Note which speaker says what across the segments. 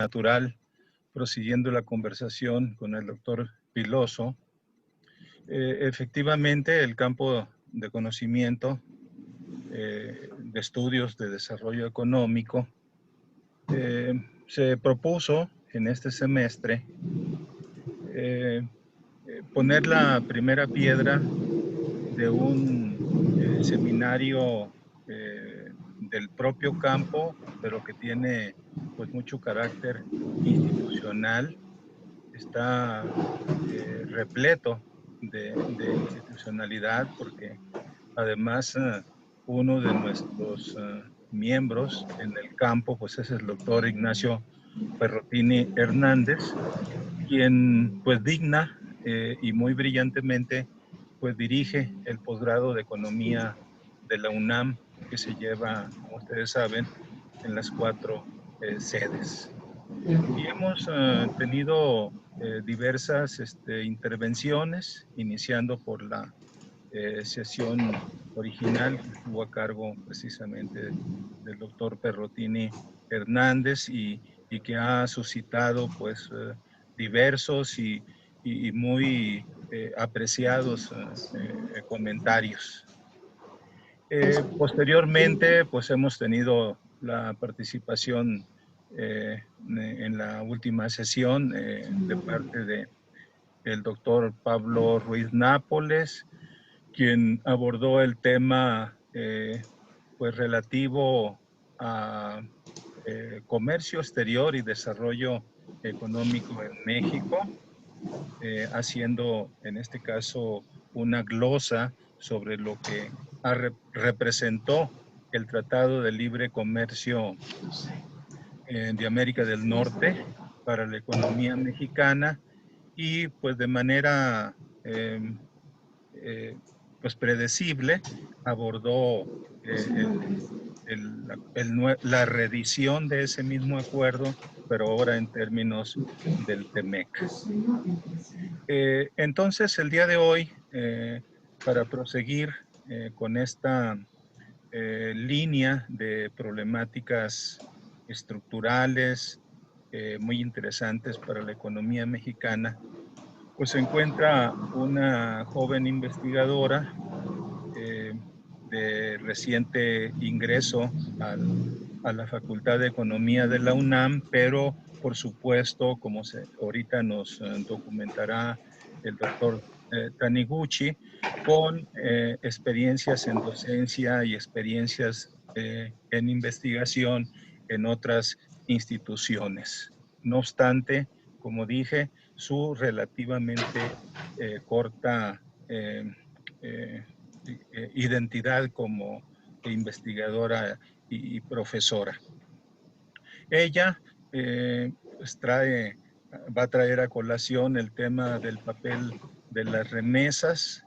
Speaker 1: natural, prosiguiendo la conversación con el doctor Piloso. Efectivamente, el campo de conocimiento, de estudios de desarrollo económico, se propuso en este semestre poner la primera piedra de un seminario del propio campo, pero que tiene pues mucho carácter institucional. Está repleto de institucionalidad porque además uno de nuestros miembros en el campo pues es el doctor Ignacio Perrotini Hernández, quien pues digna y muy brillantemente pues dirige el posgrado de Economía de la UNAM, que se lleva, como ustedes saben, en las 4 sedes. Y hemos tenido diversas intervenciones, iniciando por la sesión original que estuvo a cargo precisamente del doctor Perrotini Hernández y que ha suscitado pues diversos y muy apreciados comentarios. Posteriormente, pues hemos tenido la participación en la última sesión de parte de el doctor Pablo Ruiz Nápoles, quien abordó el tema pues relativo a comercio exterior y desarrollo económico en México, haciendo en este caso una glosa sobre lo que representó el Tratado de Libre Comercio de América del Norte para la economía mexicana y pues de manera eh, pues predecible abordó la reedición de ese mismo acuerdo, pero ahora en términos del TEMEC. Entonces, el día de hoy, para proseguir con esta línea de problemáticas estructurales muy interesantes para la economía mexicana, pues se encuentra una joven investigadora eh, de reciente ingreso a la Facultad de Economía de la UNAM, pero por supuesto, como ahorita nos documentará el doctor Taniguchi, con experiencias en docencia y experiencias en investigación en otras instituciones. No obstante, como dije, su relativamente corta eh, identidad como investigadora y profesora. Ella pues va a traer a colación el tema del papel de las remesas,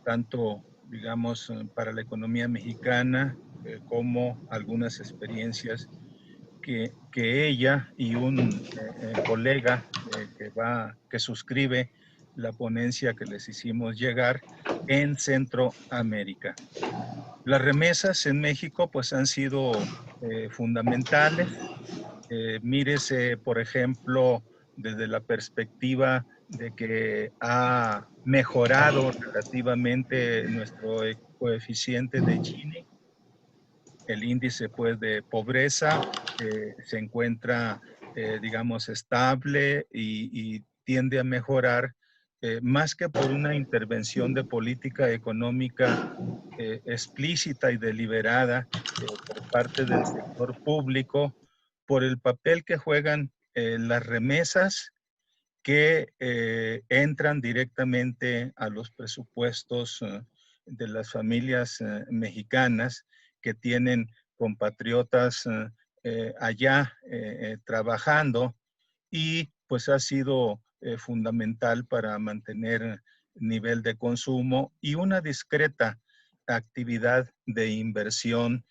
Speaker 1: tanto, digamos, para la economía mexicana, como algunas experiencias que ella y un colega que suscribe la ponencia que les hicimos llegar en Centroamérica. Las remesas en México pues han sido fundamentales. Mírese, por ejemplo, desde la perspectiva de que ha mejorado relativamente nuestro coeficiente de Gini. El índice pues de pobreza se encuentra, digamos, estable y tiende a mejorar más que por una intervención de política económica explícita y deliberada por parte del sector público, por el papel que juegan las remesas que entran directamente a los presupuestos de las familias mexicanas que tienen compatriotas allá trabajando, y pues ha sido fundamental para mantener nivel de consumo y una discreta actividad de inversión,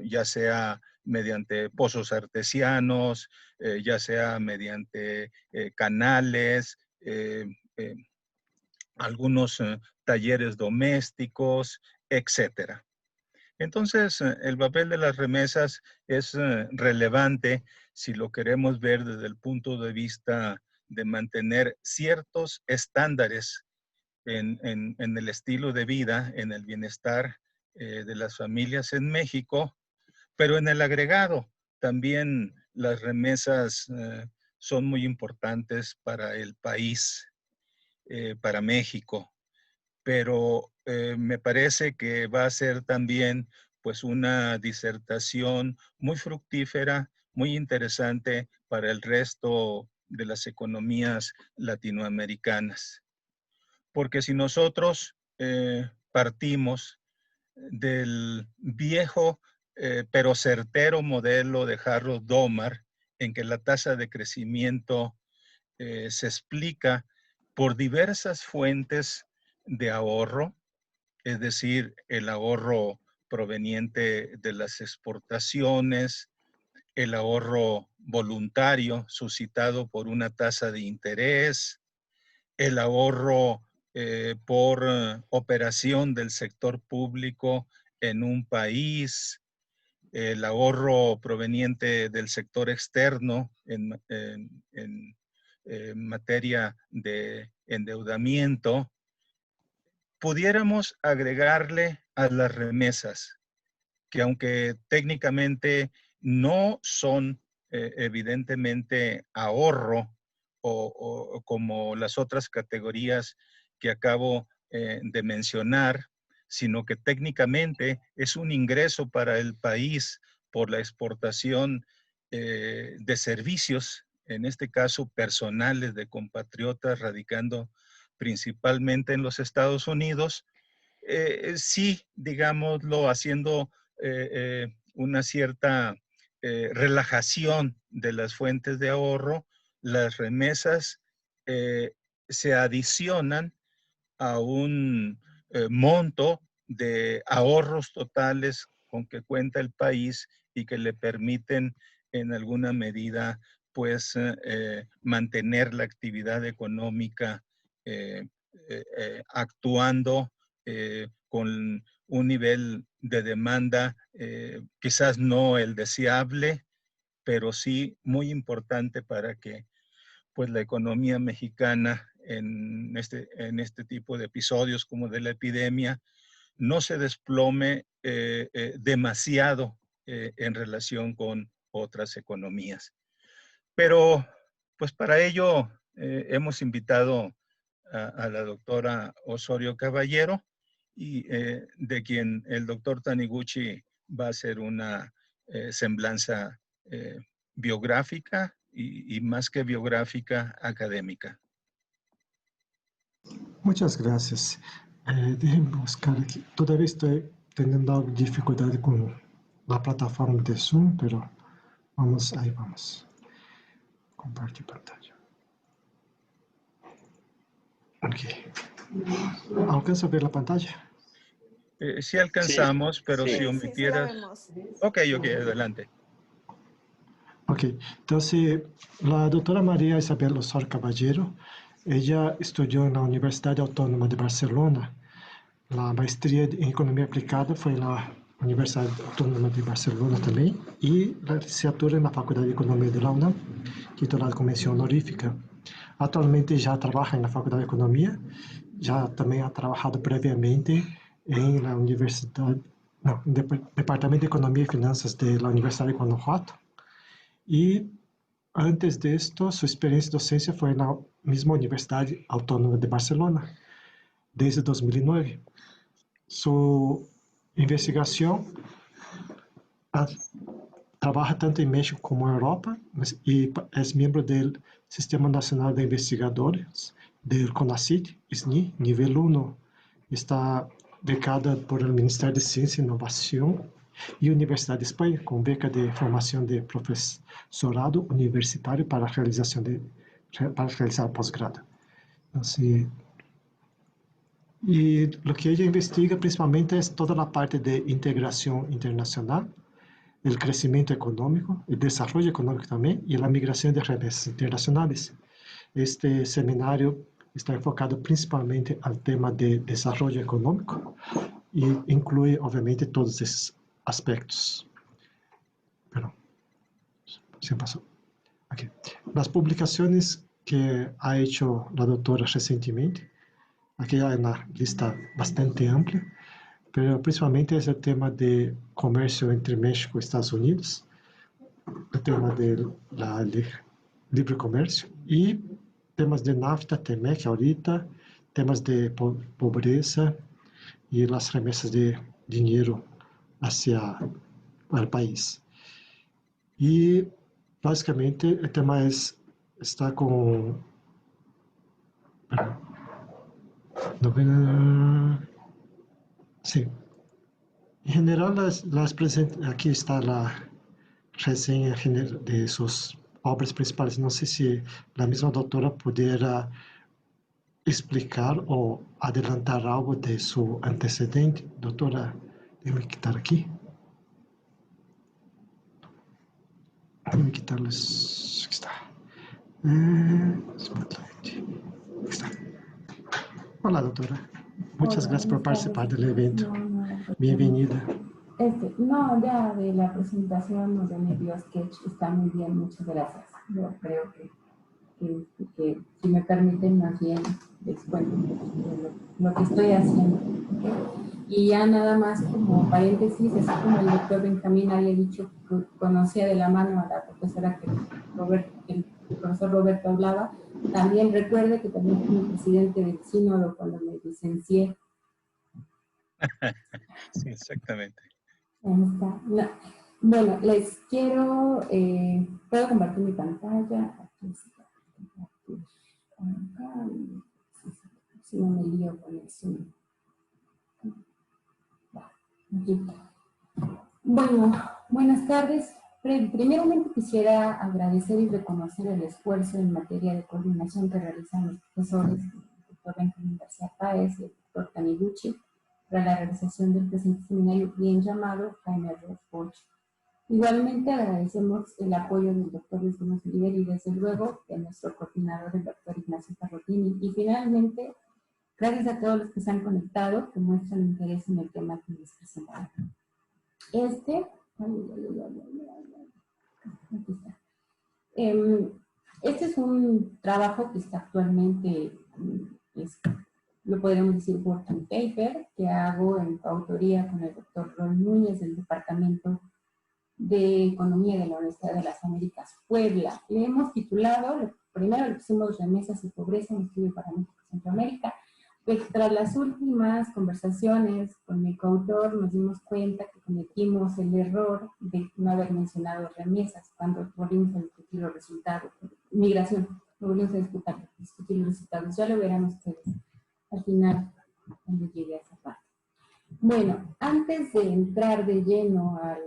Speaker 1: ya sea mediante pozos artesianos, ya sea mediante canales, eh, algunos talleres domésticos, etcétera. Entonces, el papel de las remesas es relevante si lo queremos ver desde el punto de vista de mantener ciertos estándares en el estilo de vida, en el bienestar de las familias en México, pero en el agregado también las remesas son muy importantes para el país, para México, pero me parece que va a ser también pues una disertación muy fructífera, muy interesante para el resto de las economías latinoamericanas. Porque si nosotros partimos del viejo pero certero modelo de Harold Domar, en que la tasa de crecimiento se explica por diversas fuentes de ahorro, es decir, el ahorro proveniente de las exportaciones, el ahorro voluntario suscitado por una tasa de interés, el ahorro por operación del sector público en un país, el ahorro proveniente del sector externo en materia de endeudamiento, pudiéramos agregarle a las remesas, que aunque técnicamente no son evidentemente ahorro o como las otras categorías que acabo de mencionar, sino que técnicamente es un ingreso para el país por la exportación de servicios, en este caso personales de compatriotas radicando principalmente en los Estados Unidos, sí, digámoslo, haciendo una cierta relajación de las fuentes de ahorro, las remesas eh, se adicionan a un monto de ahorros totales con que cuenta el país y que le permiten en alguna medida pues mantener la actividad económica actuando con un nivel de demanda quizás no el deseable, pero sí muy importante para que pues la economía mexicana en este tipo de episodios como de la epidemia no se desplome demasiado en relación con otras economías. Pero pues para ello hemos invitado a la doctora Osorio Caballero y de quien el doctor Taniguchi va a hacer una semblanza biográfica y más que biográfica, académica.
Speaker 2: Muchas gracias. Déjenme buscar aquí. Todavía estoy teniendo dificultad con la plataforma de Zoom, pero vamos, ahí vamos. Compartir pantalla. Ok. ¿Alcanza a ver la pantalla?
Speaker 1: Sí alcanzamos,
Speaker 3: Sí,
Speaker 1: pero
Speaker 3: sí.
Speaker 1: si
Speaker 4: Sí,
Speaker 1: omitieras...
Speaker 4: sí la vemos.
Speaker 1: Ok, adelante.
Speaker 2: Ok, entonces la doctora María Isabel Osorio Caballero, ella estudió en la Universidad Autónoma de Barcelona. La maestría en Economía Aplicada fue en la Universidad Autónoma de Barcelona también y la licenciatura en la Facultad de Economía de la UNAM, titulada con mención honorífica. Actualmente ya trabaja en la Facultad de Economía, ya también ha trabajado previamente en la Universidad, no, Departamento de Economía y Finanzas de la Universidad de Guanajuato. Y antes de esto, su experiencia de docencia fue en la misma Universidad Autónoma de Barcelona, desde 2009. Su investigación trabaja tanto en México como en Europa y es miembro del Sistema Nacional de Investigadores del CONACYT, SNI, nivel 1. Está becada por el Ministerio de Ciencia e Innovación y Universidad de España, con beca de formación de profesorado universitario para realizar posgrado. Entonces, y lo que ella investiga principalmente es toda la parte de integración internacional, el crecimiento económico, el desarrollo económico también y la migración de remesas internacionales. Este seminario está enfocado principalmente al tema de desarrollo económico y incluye obviamente todos esos aspectos. Perdón, se pasó. Okay. Las publicaciones que ha hecho la doctora recientemente, aquí hay una lista bastante amplia, pero principalmente es el tema de comercio entre México y Estados Unidos, el tema de la libre comercio y temas de NAFTA, TEMEC ahorita, temas de pobreza y las remesas de dinero hacia el país. Y básicamente el tema está con... Sí. En general, aquí está la reseña de sus obras principales. No sé si la misma doctora pudiera explicar o adelantar algo de su antecedente. Doctora, déjeme quitar aquí. Déjeme quitarles... Aquí está. Spotlight. Aquí está. Hola, doctora. Muchas
Speaker 3: Hola,
Speaker 2: gracias por participar del evento. Bienvenida.
Speaker 3: No, ya de la presentación o de mi bio sketch está muy bien, muchas gracias. Yo creo que si me permiten, más bien les cuento lo que estoy haciendo. ¿Okay? Y ya nada más como paréntesis, así como el doctor Benjamín había dicho que conocía de la mano a la profesora que el profesor Roberto hablaba, también recuerde que también fui presidente del sínodo cuando me licencié.
Speaker 1: Sí, exactamente.
Speaker 3: Ahí está. No. Bueno, les quiero, puedo compartir mi pantalla. Aquí está. Acá. Si no me lío con el Zoom. Aquí. Bueno, buenas tardes. Primeramente quisiera agradecer y reconocer el esfuerzo en materia de coordinación que realizan los profesores, el doctor Benjamín García Páez y el doctor Taniguchi, para la realización del presente seminario bien llamado Jaime Roche. Igualmente agradecemos el apoyo del doctor Luis Gómez Oliver y desde luego de nuestro coordinador, el doctor Ignacio Parrotini. Y finalmente, gracias a todos los que se han conectado, que muestran interés en el tema que les presentamos. Este es un trabajo que está actualmente, lo podríamos decir, working paper, que hago en coautoría con el doctor Roy Núñez del Departamento de Economía de la Universidad de las Américas, Puebla. Le hemos titulado, primero le pusimos Remesas y Pobreza, un estudio para México y Centroamérica. Pues, tras las últimas conversaciones con mi coautor nos dimos cuenta que cometimos el error de no haber mencionado remesas cuando volvimos a discutir los resultados, migración, volvimos a discutir los resultados. Ya lo verán ustedes al final cuando llegue a esa parte. Bueno, antes de entrar de lleno a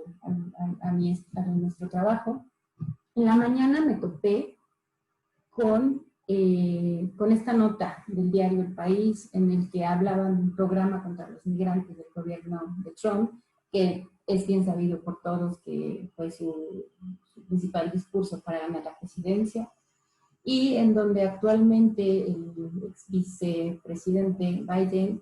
Speaker 3: nuestro trabajo, en la mañana me topé con esta nota del diario El País en el que hablaban de un programa contra los migrantes del gobierno de Trump, que es bien sabido por todos que fue su principal discurso para ganar la presidencia, y en donde actualmente el ex vicepresidente Biden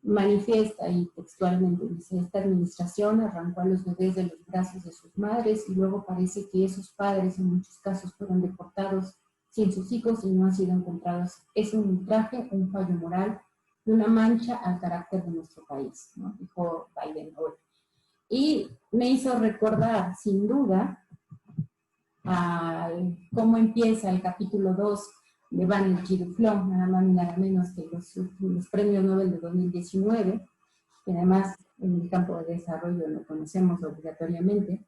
Speaker 3: manifiesta y textualmente dice: esta administración arrancó a los bebés de los brazos de sus madres y luego parece que esos padres en muchos casos fueron deportados sin sus hijos y no han sido encontrados. Es un ultraje, un fallo moral y una mancha al carácter de nuestro país, ¿no? Dijo Biden hoy. Y me hizo recordar, sin duda, a cómo empieza el capítulo 2 de Vanity Duflo, nada más ni nada menos que los premios Nobel de 2019, que además en el campo de desarrollo lo conocemos obligatoriamente,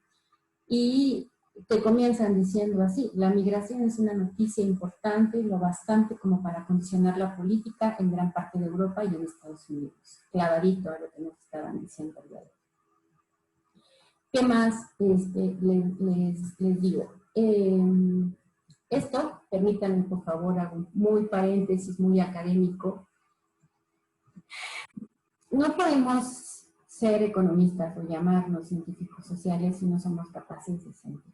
Speaker 3: y que comienzan diciendo así: la migración es una noticia importante, lo bastante como para condicionar la política en gran parte de Europa y en Estados Unidos. Clavadito a lo que nos estaban diciendo el día de hoy. ¿Qué más les digo? Esto, permítanme por favor, hago muy paréntesis, muy académico. No podemos ser economistas o llamarnos científicos sociales si no somos capaces de sentir.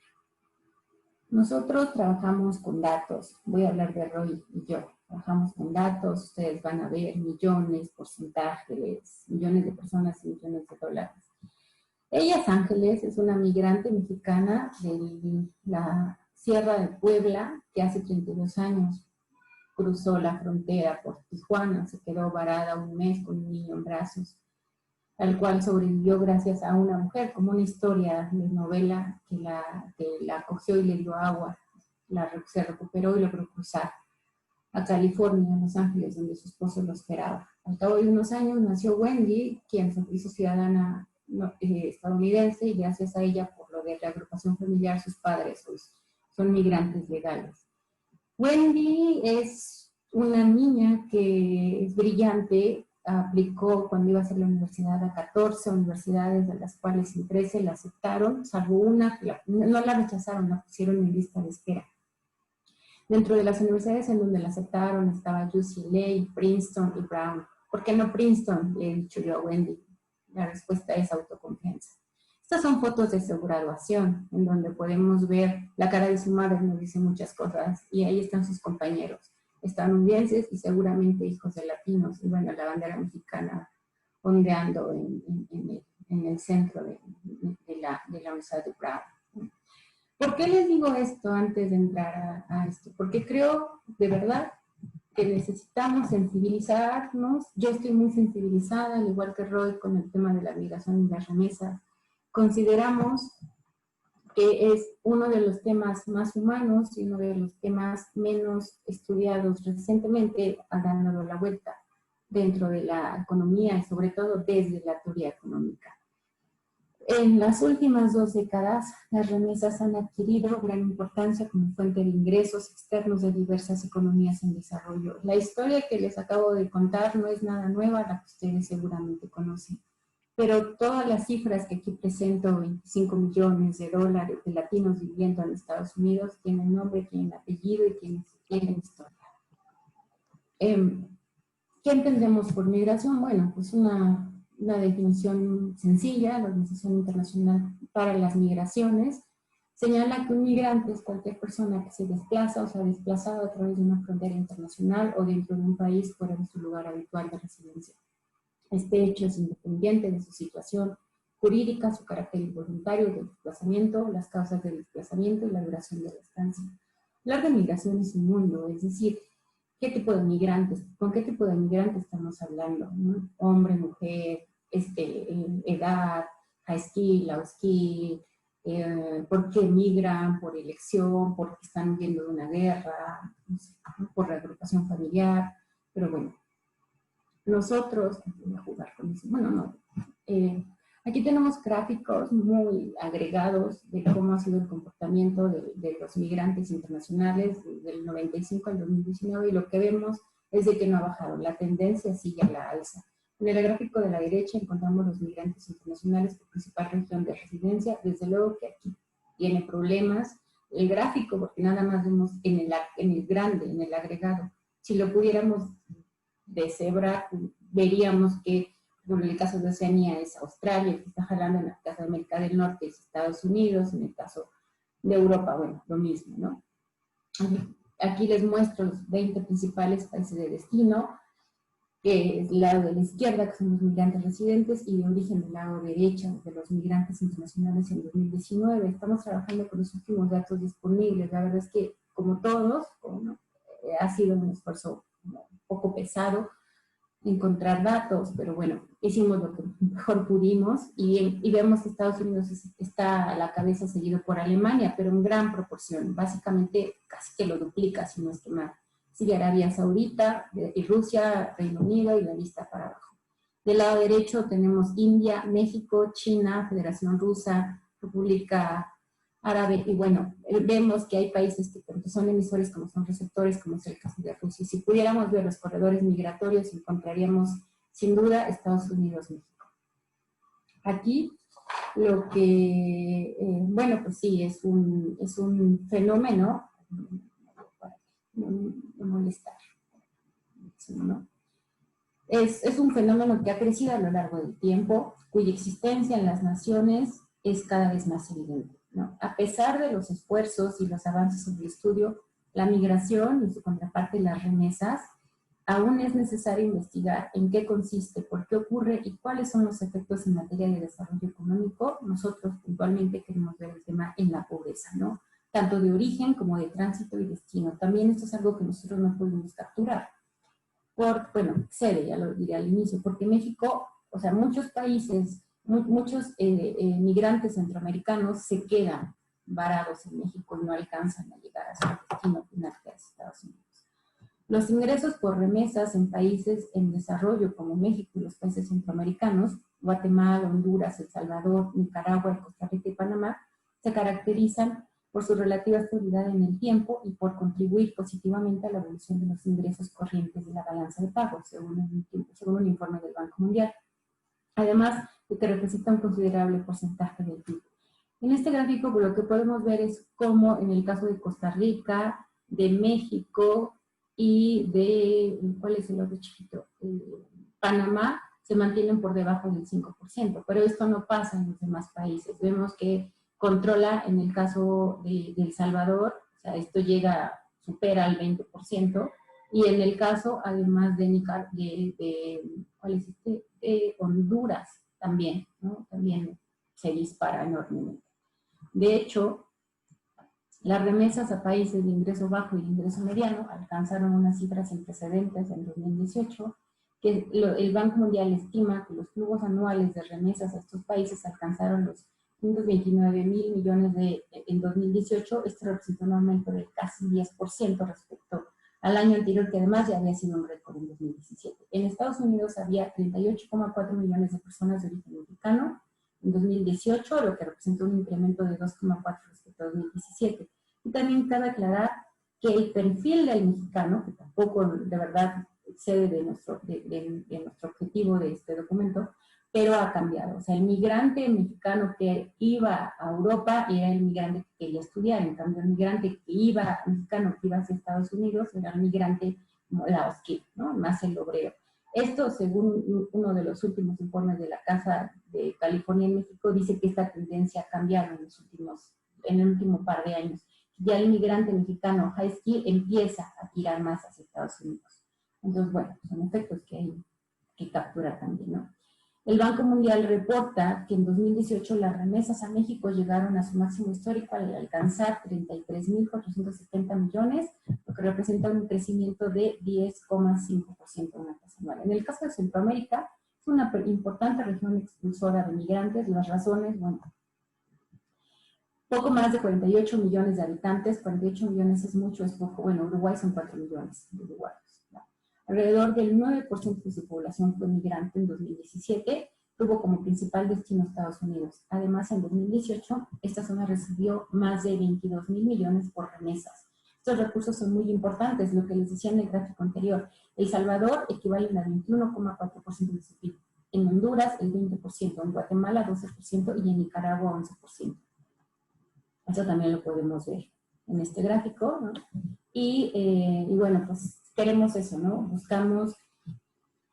Speaker 3: Nosotros trabajamos con datos, voy a hablar de Roy y yo, trabajamos con datos, ustedes van a ver millones, porcentajes, millones de personas y millones de dólares. Ella es Ángeles, es una migrante mexicana de la Sierra de Puebla, que hace 32 años cruzó la frontera por Tijuana, se quedó varada un mes con un niño en brazos, al cual sobrevivió gracias a una mujer, como una historia de novela que la acogió y le dio agua, se recuperó y logró cruzar a California, a Los Ángeles, donde su esposo lo esperaba. Al cabo de unos años nació Wendy, quien se hizo ciudadana estadounidense, y gracias a ella, por lo de la agrupación familiar, sus padres pues, son migrantes legales. Wendy es una niña que es brillante, aplicó cuando iba a hacer la universidad a 14 universidades, de las cuales en 13 la aceptaron, salvo una que no la rechazaron, la pusieron en lista de espera. Dentro de las universidades en donde la aceptaron estaba UCLA, Princeton y Brown. ¿Por qué no Princeton? Le he dicho yo a Wendy. La respuesta es autoconfianza. Estas son fotos de su graduación, en donde podemos ver la cara de su madre, nos dice muchas cosas, y ahí están sus compañeros, estadounidenses y seguramente hijos de latinos, y bueno, la bandera mexicana ondeando en el centro de la Universidad de Brown. ¿Por qué les digo esto antes de entrar a esto? Porque creo, de verdad, que necesitamos sensibilizarnos. Yo estoy muy sensibilizada, al igual que Roy, con el tema de la migración y las remesas. Consideramos que es uno de los temas más humanos y uno de los temas menos estudiados recientemente, ha dado la vuelta dentro de la economía y sobre todo desde la teoría económica. En las últimas 2 décadas, las remesas han adquirido gran importancia como fuente de ingresos externos de diversas economías en desarrollo. La historia que les acabo de contar no es nada nueva, la que ustedes seguramente conocen. Pero todas las cifras que aquí presento, 25 millones de dólares de latinos viviendo en Estados Unidos, tienen nombre, tienen apellido y tienen historia. ¿Qué entendemos por migración? Bueno, pues una definición sencilla, la Organización Internacional para las Migraciones, señala que un migrante es cualquier persona que se desplaza o se ha desplazado a través de una frontera internacional o dentro de un país fuera de su lugar habitual de residencia. Este hecho es independiente de su situación jurídica, su carácter involuntario del desplazamiento, las causas del desplazamiento y la duración de la estancia. Hablar de migración es un mundo, es decir, ¿qué tipo de migrantes? ¿Con qué tipo de migrantes estamos hablando? ¿No? Hombre, mujer, edad, high skill, low skill, por qué migran, por elección, porque están huyendo de una guerra, no sé, por reagrupación familiar, pero bueno. Nosotros, voy a jugar con eso, bueno, no, aquí tenemos gráficos muy agregados de cómo ha sido el comportamiento de los migrantes internacionales del 95 al 2019 y lo que vemos es de que no ha bajado, la tendencia sigue a la alza. En el gráfico de la derecha encontramos los migrantes internacionales por principal región de residencia, desde luego que aquí tiene problemas el gráfico porque nada más vemos en el grande, en el agregado. Si lo pudiéramos deshebrar, veríamos que bueno, en el caso de Oceanía es Australia, el que está jalando, en el caso de América del Norte es Estados Unidos, en el caso de Europa, bueno, lo mismo, ¿no? Aquí les muestro los 20 principales países de destino, que es el lado de la izquierda, que son los migrantes residentes, y de origen del lado derecho, de los migrantes internacionales en 2019. Estamos trabajando con los últimos datos disponibles. La verdad es que, como todos, ha sido un esfuerzo un poco pesado encontrar datos, pero bueno, hicimos lo que mejor pudimos y vemos que Estados Unidos está a la cabeza seguido por Alemania, pero en gran proporción, básicamente casi que lo duplica, si no es que más. Sigue Arabia Saudita, y Rusia, Reino Unido y la lista para abajo. Del lado derecho tenemos India, México, China, Federación Rusa, República Árabe, y bueno, vemos que hay países que tanto son emisores como son receptores, como es el caso de Rusia. Si pudiéramos ver los corredores migratorios, encontraríamos sin duda Estados Unidos, México. Aquí lo que, bueno, pues sí, es un fenómeno, no molestar, ¿no? Es un fenómeno que ha crecido a lo largo del tiempo, cuya existencia en las naciones es cada vez más evidente. ¿no? A pesar de los esfuerzos y los avances en el estudio, la migración y su contraparte, las remesas, aún es necesario investigar en qué consiste, por qué ocurre y cuáles son los efectos en materia de desarrollo económico. Nosotros puntualmente queremos ver el tema en la pobreza, ¿no? Tanto de origen como de tránsito y destino. También esto es algo que nosotros no podemos capturar. Bueno, excede, ya lo diré al inicio, porque México, o sea, muchos países, muchos migrantes centroamericanos se quedan varados en México y no alcanzan a llegar a su destino final, que es Estados Unidos. Los ingresos por remesas en países en desarrollo como México y los países centroamericanos, Guatemala, Honduras, El Salvador, Nicaragua, Costa Rica y Panamá, se caracterizan por su relativa estabilidad en el tiempo y por contribuir positivamente a la evolución de los ingresos corrientes de la balanza de pagos, según un informe del Banco Mundial. Además de que representa un considerable porcentaje del PIB. En este gráfico lo que podemos ver es cómo en el caso de Costa Rica, de México y de, ¿cuál es el otro chiquito? Panamá, se mantienen por debajo del 5%, pero esto no pasa en los demás países. Vemos que controla en el caso de El Salvador, o sea, esto supera el 20%, y en el caso, además ¿cuál es este? De Honduras también, ¿no? También se dispara enormemente. De hecho, las remesas a países de ingreso bajo y de ingreso mediano alcanzaron unas cifras sin precedentes en 2018, que el Banco Mundial estima que los flujos anuales de remesas a estos países alcanzaron los 129.000 millones en 2018. Esto representa un aumento de casi 10% respecto al año anterior, que además ya había sido un récord en 2017. En Estados Unidos había 38,4 millones de personas de origen mexicano en 2018, lo que representó un incremento de 2,4 respecto a 2017. Y también cabe aclarar que el perfil del mexicano, que tampoco de verdad excede de nuestro objetivo de este documento, pero ha cambiado. O sea, el migrante mexicano que iba a Europa era el migrante que quería estudiar. En cambio, el migrante mexicano que iba hacia Estados Unidos era el migrante laosquí, ¿no? Más el obrero. Esto, según uno de los últimos informes de la Casa de California en México, dice que esta tendencia ha cambiado en el último par de años. Ya el migrante mexicano high skill empieza a tirar más hacia Estados Unidos. Entonces, bueno, son efectos que hay que capturar también, ¿no? El Banco Mundial reporta que en 2018 las remesas a México llegaron a su máximo histórico al alcanzar 33.470 millones, lo que representa un crecimiento de 10,5% en la tasa anual. En el caso de Centroamérica, es una importante región expulsora de migrantes. Las razones, bueno, poco más de 48 millones de habitantes. 48 millones es mucho, es poco. Bueno, Uruguay son 4 millones de uruguayos. Alrededor del 9% de su población fue migrante en 2017, tuvo como principal destino Estados Unidos. Además, en 2018, esta zona recibió más de 22.000 millones por remesas. Estos recursos son muy importantes, lo que les decía en el gráfico anterior. El Salvador equivale a 21,4% de su PIB. En Honduras, el 20%, en Guatemala, 12% y en Nicaragua, 11%. Eso también lo podemos ver en este gráfico, ¿no? Y bueno, pues queremos eso, ¿no? Buscamos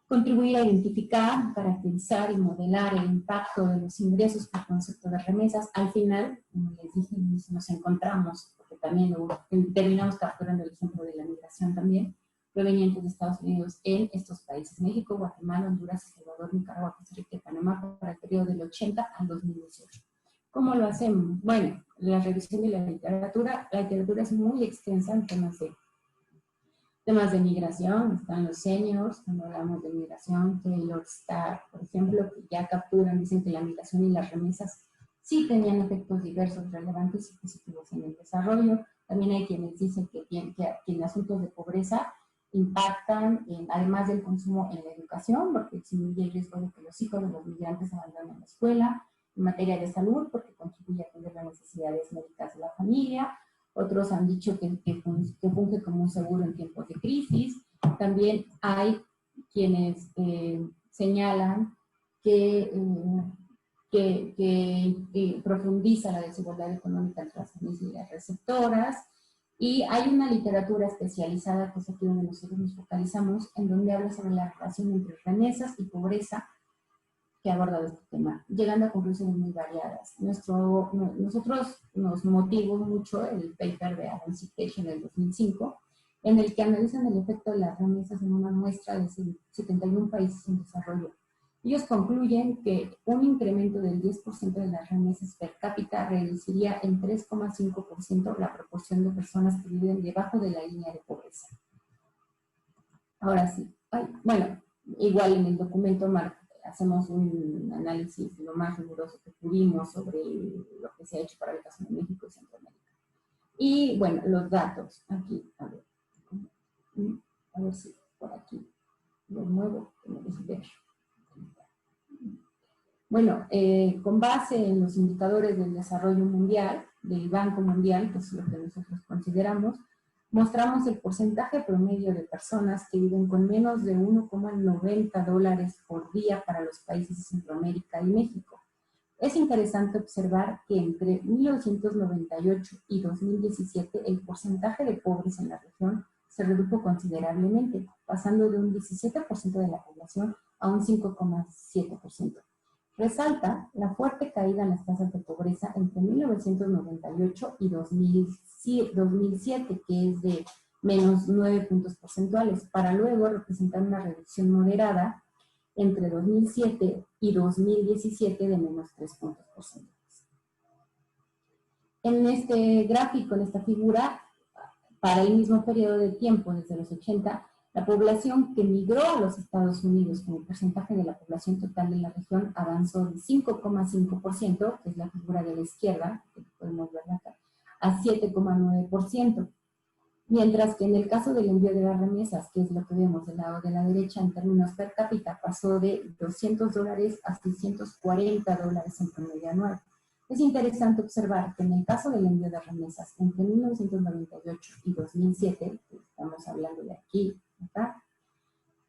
Speaker 3: contribuir a identificar, caracterizar y modelar el impacto de los ingresos por concepto de remesas. Al final, como les dije, nos encontramos, porque también terminamos capturando el ejemplo de la migración también, provenientes de Estados Unidos en estos países: México, Guatemala, Honduras, El Salvador, Nicaragua, Costa Rica y Panamá, para el periodo del 80 al 2018. ¿Cómo lo hacemos? Bueno, la revisión de la literatura es muy extensa en temas de migración. Están los seniors, cuando hablamos de migración, Taylor, Starr, por ejemplo, que ya capturan, dicen que la migración y las remesas sí tenían efectos diversos, relevantes y positivos en el desarrollo. También hay quienes dicen que en asuntos de pobreza impactan, además del consumo, en la educación, porque disminuye el riesgo de que los hijos de los migrantes abandonen la escuela. En materia de salud, porque contribuye a atender las necesidades médicas de la familia. Otros han dicho que funge como un seguro en tiempos de crisis. También hay quienes señalan que profundiza la desigualdad económica entre las familias receptoras. Y hay una literatura especializada, que es aquí donde nosotros nos focalizamos, en donde habla sobre la relación entre remesas y pobreza, que ha abordado este tema, llegando a conclusiones muy variadas. Nosotros nos motivó mucho el paper de Adam Citation del 2005, en el que analizan el efecto de las remesas en una muestra de 71 países en desarrollo. Ellos concluyen que un incremento del 10% de las remesas per cápita reduciría en 3,5% la proporción de personas que viven debajo de la línea de pobreza. Ahora sí, bueno, igual en el documento hacemos un análisis lo más riguroso que pudimos sobre lo que se ha hecho para el caso de México y Centroamérica. Y bueno, los datos, aquí, a ver si por aquí lo muevo, que me deje ver. Bueno, con base en los indicadores del desarrollo mundial, del Banco Mundial, que es lo que nosotros consideramos, mostramos el porcentaje promedio de personas que viven con menos de 1,90 dólares por día para los países de Centroamérica y México. Es interesante observar que entre 1998 y 2017 el porcentaje de pobres en la región se redujo considerablemente, pasando de un 17% de la población a un 5,7%. Resalta la fuerte caída en las tasas de pobreza entre 1998 y 2007, que es de menos 9 puntos porcentuales, para luego representar una reducción moderada entre 2007 y 2017 de menos 3 puntos porcentuales. En este gráfico, en esta figura, para el mismo periodo de tiempo, desde los 80, la población que migró a los Estados Unidos como porcentaje de la población total de la región avanzó de 5,5%, que es la figura de la izquierda, que podemos ver acá, a 7,9%. Mientras que en el caso del envío de las remesas, que es lo que vemos del lado de la derecha en términos per cápita, pasó de $200 a $640 en promedio anual. Es interesante observar que en el caso del envío de remesas entre 1998 y 2007, que estamos hablando de aquí, acá,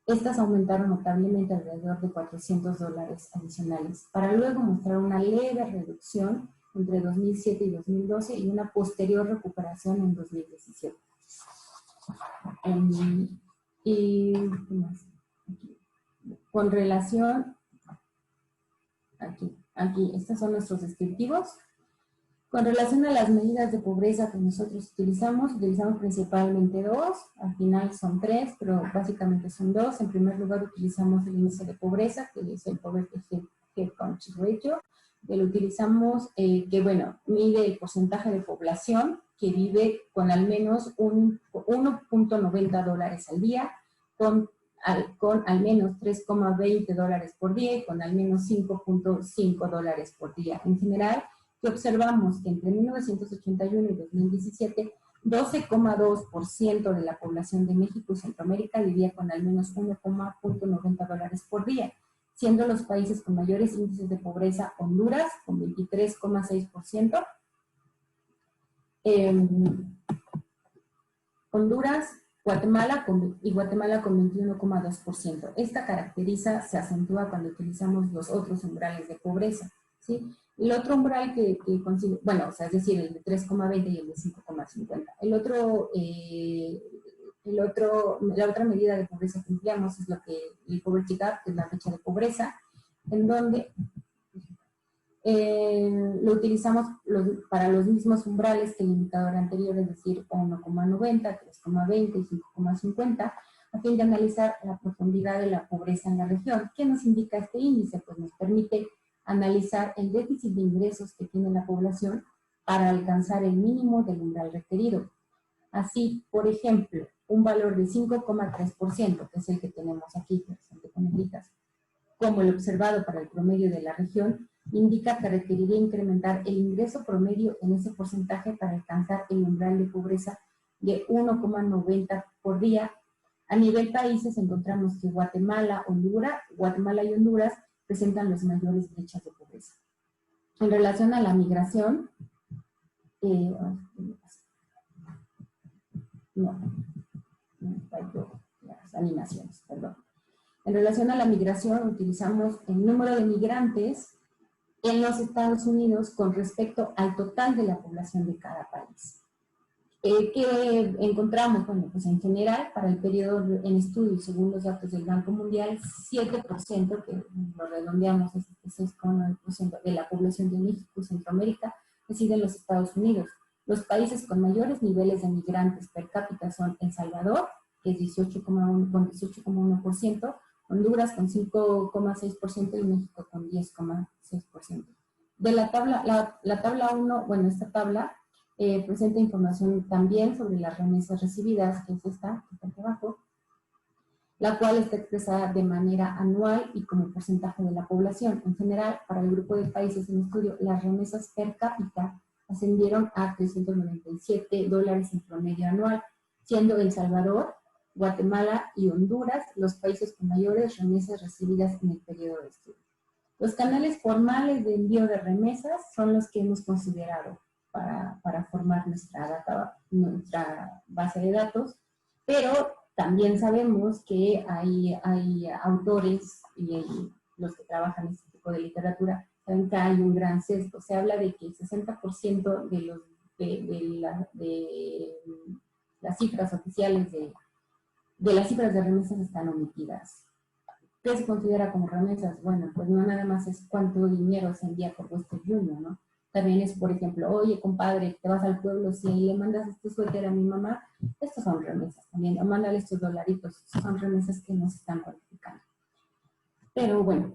Speaker 3: estas aumentaron notablemente alrededor de $400 adicionales, para luego mostrar una leve reducción entre 2007 y 2012 y una posterior recuperación en 2017. Y ¿qué más? Con relación, aquí, estos son nuestros descriptivos. Con relación a las medidas de pobreza que nosotros utilizamos principalmente dos, al final son tres, pero básicamente son dos. En primer lugar utilizamos el índice de pobreza, que es el Poverty Head Count Ratio, que lo utilizamos, que bueno, mide el porcentaje de población que vive con al menos 1,90 dólares al día, con al menos 3,20 dólares por día y con al menos 5,5 dólares por día. En general, que observamos que entre 1981 y 2017, 12,2% de la población de México y Centroamérica vivía con al menos 1,90 dólares por día, siendo los países con mayores índices de pobreza Honduras, con 23,6%, Honduras, Guatemala con 21,2%. Esta caracteriza, se acentúa cuando utilizamos los otros umbrales de pobreza, ¿sí? El otro umbral que consigue, bueno, o sea, es decir, el de 3,20 y el de 5,50. La otra medida de pobreza que empleamos es lo que el Poverty Gap, que es la brecha de pobreza, en donde lo utilizamos para los mismos umbrales que el indicador anterior, es decir, 1,90, 3,20 y 5,50, a fin de analizar la profundidad de la pobreza en la región. ¿Qué nos indica este índice? Pues nos permite analizar el déficit de ingresos que tiene la población para alcanzar el mínimo del umbral requerido. Así, por ejemplo, un valor de 5,3%, que es el que tenemos aquí, presente con negritas, como el observado para el promedio de la región, indica que requeriría incrementar el ingreso promedio en ese porcentaje para alcanzar el umbral de pobreza de 1,90 por día. A nivel países encontramos que Guatemala y Honduras presentan las mayores brechas de pobreza. En relación a la migración, las animaciones, perdón. En relación a la migración, utilizamos el número de migrantes en los Estados Unidos con respecto al total de la población de cada país. ¿Qué encontramos? Bueno, pues en general, para el periodo en estudio, según los datos del Banco Mundial, 7%, que lo redondeamos, es 6,9% de la población de México y Centroamérica, reside en los Estados Unidos. Los países con mayores niveles de migrantes per cápita son El Salvador, que es 18,1%, Honduras con 5,6% y México con 10,6%. De la tabla 1, bueno, esta tabla presenta información también sobre las remesas recibidas, que es esta, que está aquí abajo, la cual está expresada de manera anual y como porcentaje de la población. En general, para el grupo de países en estudio, las remesas per cápita ascendieron a $397 en promedio anual, siendo El Salvador, Guatemala y Honduras los países con mayores remesas recibidas en el periodo de estudio. Los canales formales de envío de remesas son los que hemos considerado para formar nuestra base de datos, pero también sabemos que hay autores y los que trabajan en este tipo de literatura, saben que hay un gran sesgo. Se habla de que el 60% de las cifras oficiales de las cifras de remesas están omitidas. ¿Qué se considera como remesas? Bueno, pues no nada más es cuánto dinero se envía por Western Union, ¿no? También es, por ejemplo, oye, compadre, te vas al pueblo, si le mandas este suéter a mi mamá, estos son remesas también, o mándale estos dolaritos, estos son remesas que no se están cuantificando. Pero bueno,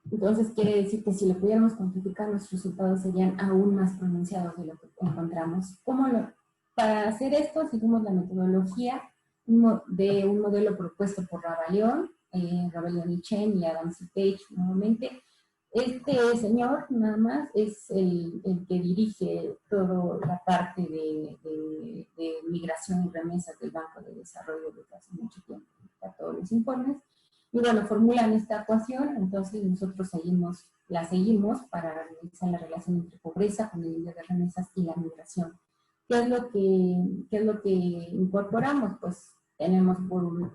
Speaker 3: entonces quiere decir que si lo pudiéramos cuantificar, los resultados serían aún más pronunciados de lo que encontramos. Para hacer esto, seguimos la metodología de un modelo propuesto por Ravalion y Chen y Adams y Page nuevamente. Este señor, nada más, es el que dirige toda la parte de migración y remesas del Banco de Desarrollo desde hace mucho tiempo, a todos los informes. Y bueno, formulan esta ecuación, entonces nosotros la seguimos para realizar la relación entre pobreza con el envío de remesas y la migración. ¿Qué es lo que incorporamos? Pues tenemos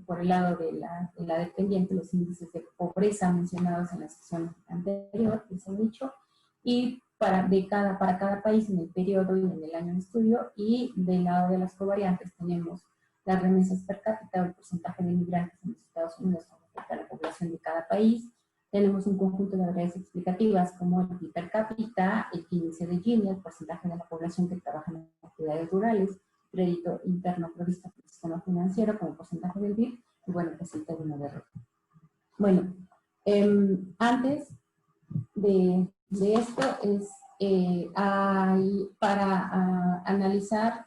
Speaker 3: por el lado de la dependiente los índices de pobreza mencionados en la sección anterior, que se ha dicho, y para cada país en el periodo y en el año de estudio, y del lado de las covariantes tenemos las remesas per cápita o el porcentaje de inmigrantes en los Estados Unidos con respecto a la población de cada país. Tenemos un conjunto de variables explicativas como el PIB per cápita, el índice de Gini, el porcentaje de la población que trabaja en actividades rurales, crédito interno provisto por el sistema financiero como porcentaje del PIB, y bueno, pues el término de renta. Bueno, antes de esto es para analizar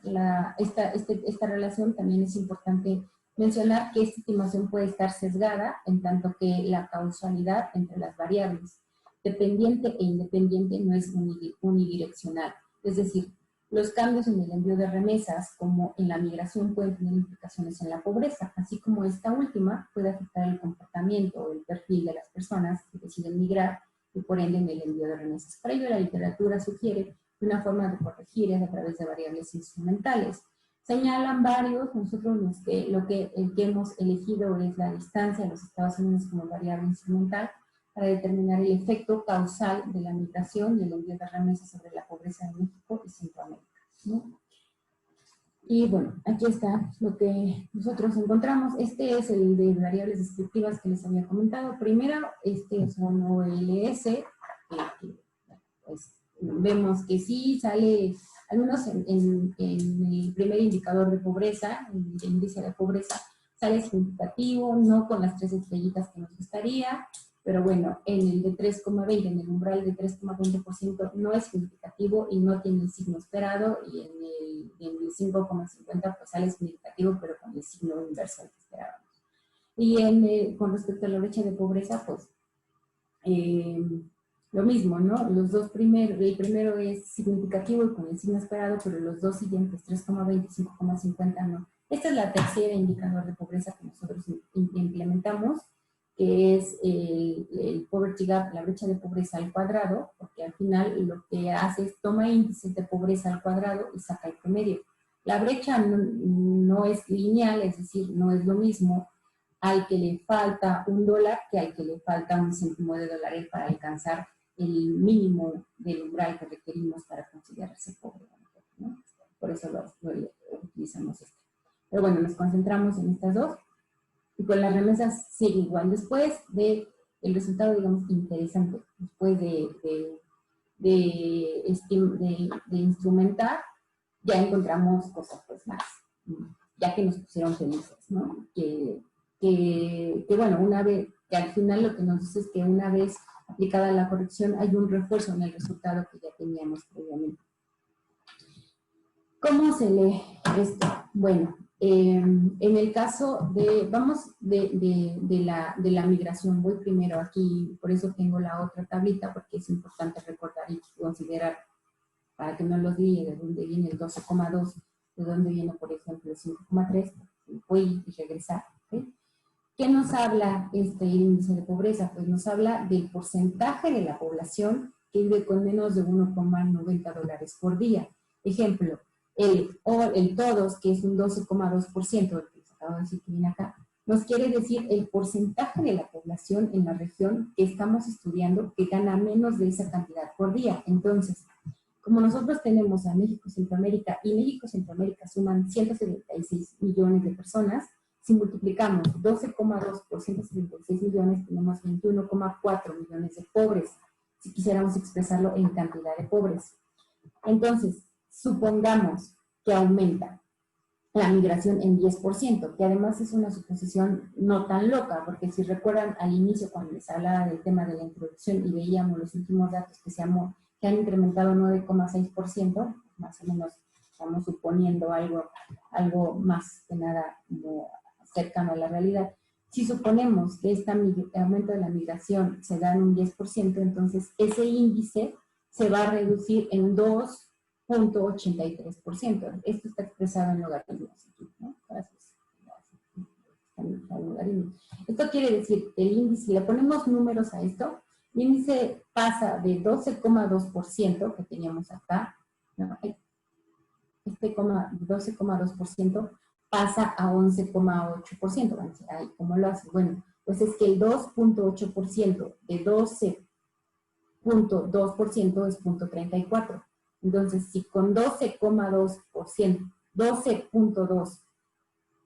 Speaker 3: esta relación también es importante mencionar que esta estimación puede estar sesgada en tanto que la causalidad entre las variables dependiente e independiente no es unidireccional. Es decir, los cambios en el envío de remesas como en la migración pueden tener implicaciones en la pobreza, así como esta última puede afectar el comportamiento o el perfil de las personas que deciden migrar y por ende en el envío de remesas. Para ello la literatura sugiere una forma de corregir es a través de variables instrumentales. Señalan varios, nosotros el que hemos elegido es la distancia de los Estados Unidos como variable instrumental para determinar el efecto causal de la migración y el envío de remesas sobre la pobreza en México y Centroamérica, ¿no? Y bueno, aquí está lo que nosotros encontramos. Este es el de variables descriptivas que les había comentado. Primero, son OLS, pues, vemos que sí sale, al menos en el primer indicador de pobreza, el índice de pobreza, sale significativo, no con las 3 estrellitas que nos gustaría, pero bueno, en el de 3,20, en el umbral de 3,20% no es significativo y no tiene el signo esperado, y en el 5,50 pues sale significativo, pero con el signo inverso al que esperábamos. Y con respecto a la brecha de pobreza, pues lo mismo, ¿no? Los dos el primero es significativo y con el signo esperado, pero los dos siguientes, 3,20 y 5,50 no. Esta es la tercera indicador de pobreza que nosotros implementamos, que es el poverty gap, la brecha de pobreza al cuadrado, porque al final lo que hace es toma índices de pobreza al cuadrado y saca el promedio. La brecha no es lineal, es decir, no es lo mismo al que le falta $1 que al que le falta 1 céntimo de dólar para alcanzar el mínimo del umbral que requerimos para considerarse pobre, ¿no? por eso utilizamos este. Pero bueno, nos concentramos en estas dos. Y con las remesas sigue igual. Después del resultado, digamos, interesante, después de instrumentar, ya encontramos cosas pues más, ya que nos pusieron felices, ¿no? Que bueno, una vez, que al final lo que nos dice es que una vez aplicada la corrección hay un refuerzo en el resultado que ya teníamos previamente. ¿Cómo se lee esto? Bueno, en el caso de, vamos de la migración, voy primero aquí, por eso tengo la otra tablita, porque es importante recordar y considerar, para que no los diga de dónde viene el 12,2, de dónde viene, por ejemplo, el 5,3, voy y regresar, ¿okay? ¿Qué nos habla este índice de pobreza? Pues nos habla del porcentaje de la población que vive con menos de 1,90 dólares por día. Ejemplo, el todos, que es un 12,2%, el que les acabo de decir que viene acá, nos quiere decir el porcentaje de la población en la región que estamos estudiando que gana menos de esa cantidad por día. Entonces, como nosotros tenemos a México, Centroamérica, y México, Centroamérica suman 176 millones de personas, si multiplicamos 12,2 por 176 millones, tenemos 21,4 millones de pobres, si quisiéramos expresarlo en cantidad de pobres. Entonces, supongamos que aumenta la migración en 10%, que además es una suposición no tan loca, porque si recuerdan al inicio cuando les hablaba del tema de la introducción y veíamos los últimos datos que han incrementado 9,6%, más o menos estamos suponiendo algo más que nada como cercano a la realidad. Si suponemos que este aumento de la migración se da en un 10%, entonces ese índice se va a reducir en 2,83%. Esto está expresado en logaritmos, ¿no? Esto quiere decir que el índice, si le ponemos números a esto, el índice pasa de 12,2% que teníamos acá, ¿no? Este 12,2% pasa a 11,8%. ¿Cómo lo hace? Bueno, pues es que el 2,8% de 12,2% es 0,34. Entonces, si con 12,2%, 12,2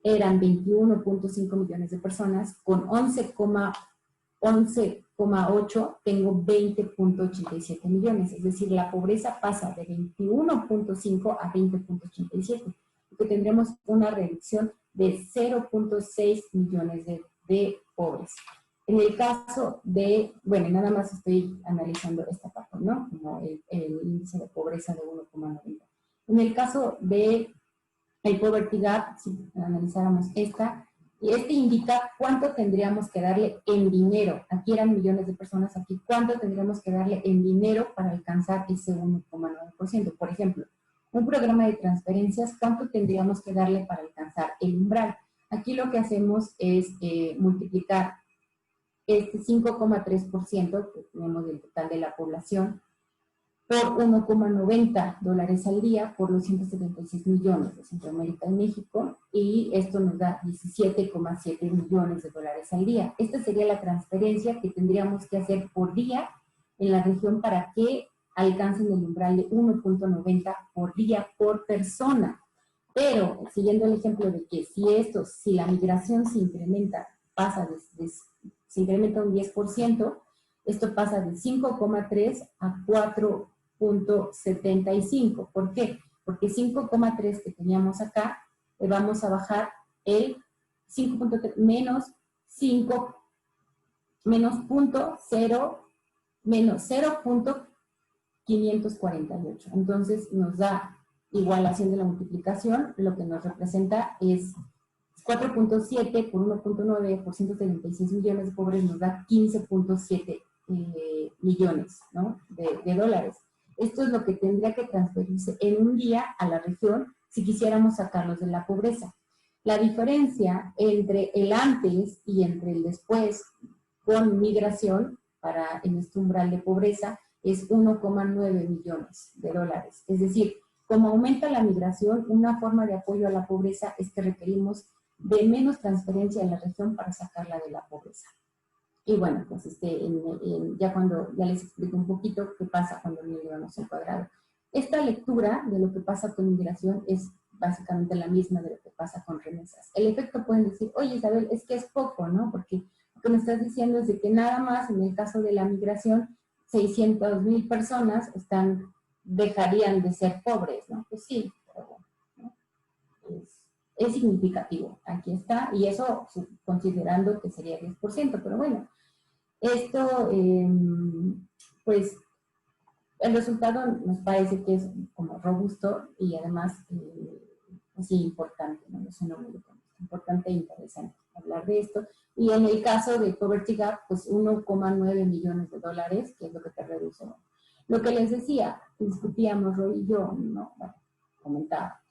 Speaker 3: eran 21,5 millones de personas, con 11,8 tengo 20,87 millones. Es decir, la pobreza pasa de 21,5 a 20,87. Porque tendremos una reducción de 0,6 millones de pobres. En el caso de, bueno, nada más estoy analizando esta parte, ¿no? Como el índice de pobreza de 1,90. En el caso de el poverty gap, si analizáramos esta, y este indica cuánto tendríamos que darle en dinero. Aquí eran millones de personas, aquí cuánto tendríamos que darle en dinero para alcanzar ese 1,9%. Por ejemplo, un programa de transferencias, ¿cuánto tendríamos que darle para alcanzar el umbral? Aquí lo que hacemos es multiplicar este 5,3% que tenemos del total de la población por 1,90 dólares al día por los 176 millones de Centroamérica y México, y esto nos da 17,7 millones de dólares al día. Esta sería la transferencia que tendríamos que hacer por día en la región para que alcancen el umbral de 1,90 por día por persona. Pero, siguiendo el ejemplo de que si la migración se incrementa, se incrementa un 10%, esto pasa de 5,3 a 4,75. ¿Por qué? Porque 5,3 que teníamos acá, le vamos a bajar el 5,3 menos 5, menos 0,548. Entonces nos da, igual haciendo la multiplicación, lo que nos representa es 4,7 por 1,9 por 176 millones de pobres nos da 15,7 millones, ¿no? de dólares. Esto es lo que tendría que transferirse en un día a la región si quisiéramos sacarlos de la pobreza. La diferencia entre el antes y entre el después con migración en este umbral de pobreza es 1,9 millones de dólares. Es decir, como aumenta la migración, una forma de apoyo a la pobreza es que requerimos de menos transferencia en la región para sacarla de la pobreza. Y bueno, pues ya les explico un poquito qué pasa cuando lo llevamos al cuadrado. esta lectura de lo que pasa con migración es básicamente la misma de lo que pasa con remesas. El efecto pueden decir, oye Isabel, es que es poco, ¿no? Porque lo que me estás diciendo es de que nada más en el caso de la migración, 600,000 personas dejarían de ser pobres, ¿no? Pues sí, pero bueno, ¿no? Es significativo, aquí está, y eso considerando que sería 10%, pero bueno, esto, pues, el resultado nos parece que es como robusto y además, pues sí, importante, ¿no? Es un número importante e interesante hablar de esto. Y en el caso de Poverty Gap, pues 1,9 millones de dólares, que es lo que te reduce. Lo que les decía, discutíamos Roy y yo, ¿no? Bueno, comentaba,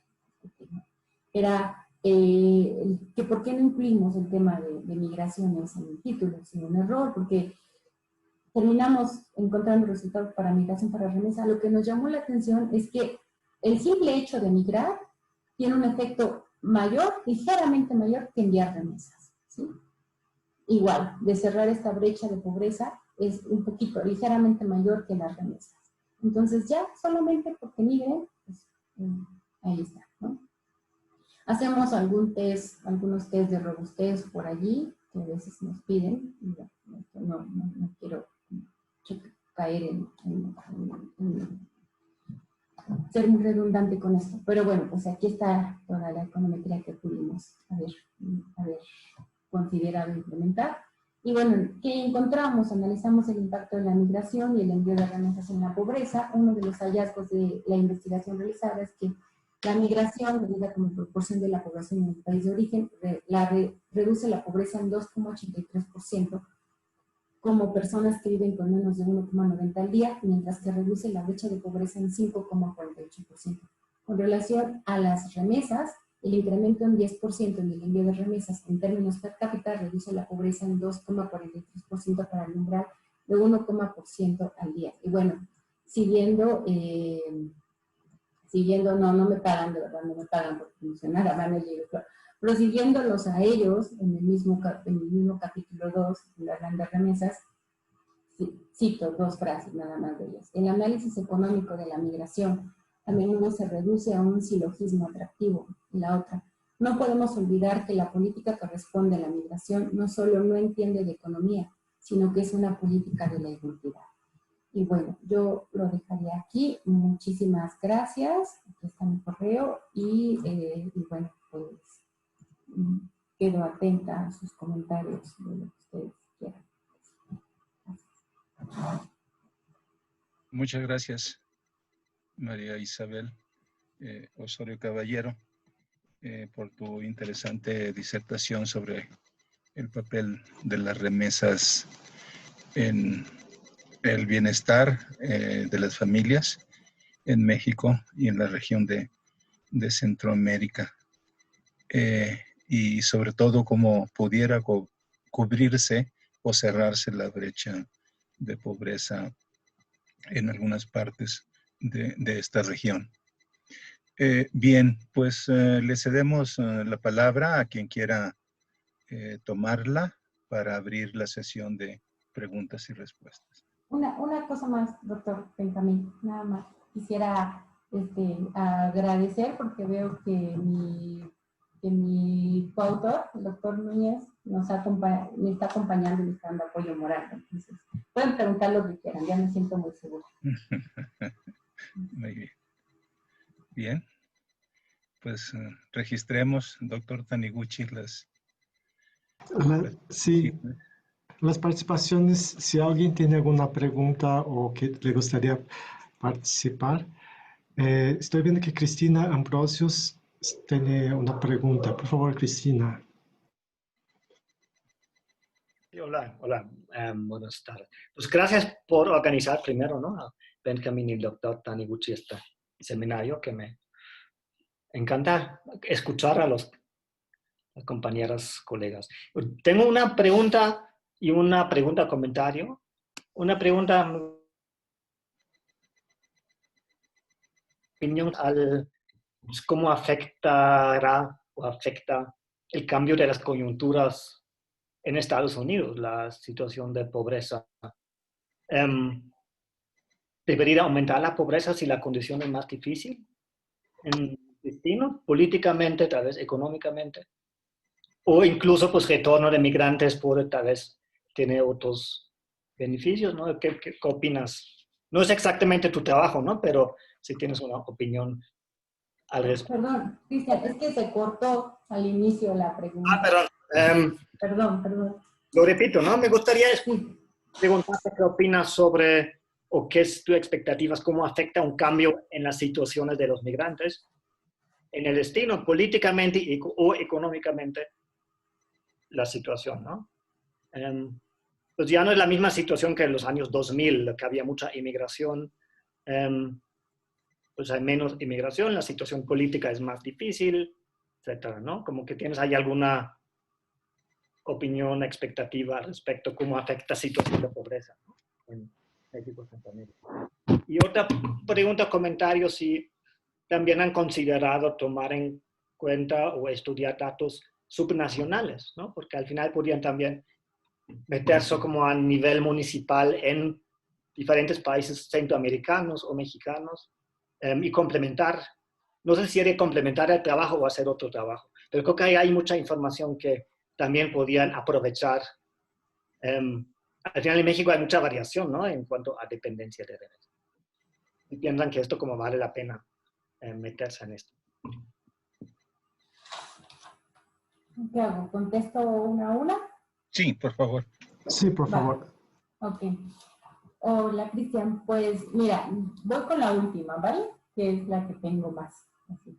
Speaker 3: era que por qué no incluimos el tema de migraciones en el título, sin un error, porque terminamos encontrando resultados para migración para remesa. Lo que nos llamó la atención es que el simple hecho de migrar tiene un efecto mayor, ligeramente mayor que enviar remesas, ¿sí? Igual, de cerrar esta brecha de pobreza es un poquito, ligeramente mayor que las remesas. Entonces ya solamente porque migren, pues ahí está, ¿no? Hacemos algunos test de robustez por allí, que a veces nos piden, no quiero caer en ser muy redundante con esto. Pero bueno, pues aquí está toda la econometría que pudimos haber considerado implementar. Y bueno, ¿qué encontramos? Analizamos el impacto de la migración y el envío de remesas en la pobreza. Uno de los hallazgos de la investigación realizada es que la migración, medida como proporción de la población en el país de origen, reduce la pobreza en 2,83%, como personas que viven con menos de 1,90 al día, mientras que reduce la brecha de pobreza en 5,48%. Con relación a las remesas, el incremento en 10% en el envío de remesas en términos per cápita reduce la pobreza en 2,43% para el umbral de 1% al día. Y bueno, siguiendo, no me pagan, de verdad, no me pagan por funcionar a manager, pero siguiéndolos a ellos, en el mismo capítulo 2, de las grandes remesas, cito dos frases nada más de ellas. El análisis económico de la migración a menudo se reduce a un silogismo atractivo. Y la otra, no podemos olvidar que la política que responde a la migración no solo no entiende de economía, sino que es una política de la identidad. Y bueno, yo lo dejaría aquí. Muchísimas gracias. Aquí está mi correo y bueno, pues quedo atenta a sus comentarios de lo que ustedes quieran.
Speaker 1: Muchas gracias, María Isabel Osorio Caballero, por tu interesante disertación sobre el papel de las remesas en el bienestar de las familias en México y en la región de Centroamérica. Y sobre todo cómo pudiera cubrirse o cerrarse la brecha de pobreza en algunas partes de esta región. Bien, pues le cedemos la palabra a quien quiera tomarla para abrir la sesión de preguntas y respuestas.
Speaker 3: Una cosa más, doctor Benjamín, nada más. Quisiera agradecer porque veo que mi coautor, el doctor Núñez, me está acompañando y me está dando apoyo moral. Entonces, pueden preguntar lo que quieran, ya me siento muy segura.
Speaker 1: Muy bien. Bien, pues registremos, doctor Taniguchi,
Speaker 2: Sí, las participaciones, si alguien tiene alguna pregunta o que le gustaría participar. Estoy viendo que Cristina Ambrosios tiene una pregunta. Por favor, Cristina.
Speaker 4: Hola, buenas tardes. Pues gracias por organizar primero, ¿no? A Benjamín y el doctor Taniguchi este seminario, que me encanta escuchar a las compañeras, colegas. Tengo una pregunta y una pregunta comentario. Una pregunta, opinión al cómo afectará o afecta el cambio de las coyunturas en Estados Unidos, la situación de pobreza. debería aumentar la pobreza si la condición es más difícil en el destino, políticamente, tal vez económicamente, o incluso pues retorno de migrantes puede tal vez tener otros beneficios, ¿no? ¿Qué opinas? No es exactamente tu trabajo, ¿no? Pero si tienes una opinión al respecto.
Speaker 3: Perdón, Cristian, es que se cortó al inicio la
Speaker 4: Ah,
Speaker 3: pregunta.
Speaker 4: perdón.
Speaker 3: Perdón.
Speaker 4: Lo repito, ¿no? Me gustaría
Speaker 3: Sí.
Speaker 4: preguntarte qué opinas sobre, o qué es tu expectativas, cómo afecta un cambio en las situaciones de los migrantes en el destino, políticamente o económicamente, la situación, ¿no? Pues ya no es la misma situación que en los años 2000, que había mucha inmigración, pues hay menos inmigración, la situación política es más difícil, etcétera, ¿no? Como que tienes ahí alguna opinión, expectativa respecto a cómo afecta la situación de pobreza, ¿no? En México, Centroamérica. Y otra pregunta, comentario, si también han considerado tomar en cuenta o estudiar datos subnacionales, ¿no? Porque al final podrían también meterse como a nivel municipal en diferentes países centroamericanos o mexicanos y complementar, no sé si sería complementar el trabajo o hacer otro trabajo, pero creo que hay mucha información que también podían aprovechar. Al final en México hay mucha variación, ¿no? En cuanto a dependencia de redes. Y piensan que esto como vale la pena meterse en esto.
Speaker 3: ¿Qué hago? ¿Contesto una a una?
Speaker 1: Sí, por favor.
Speaker 2: Sí, por
Speaker 3: Va.
Speaker 2: favor.
Speaker 3: Ok. Hola, Cristian. Pues mira, voy con la última, ¿vale? Que es la que tengo más. Así.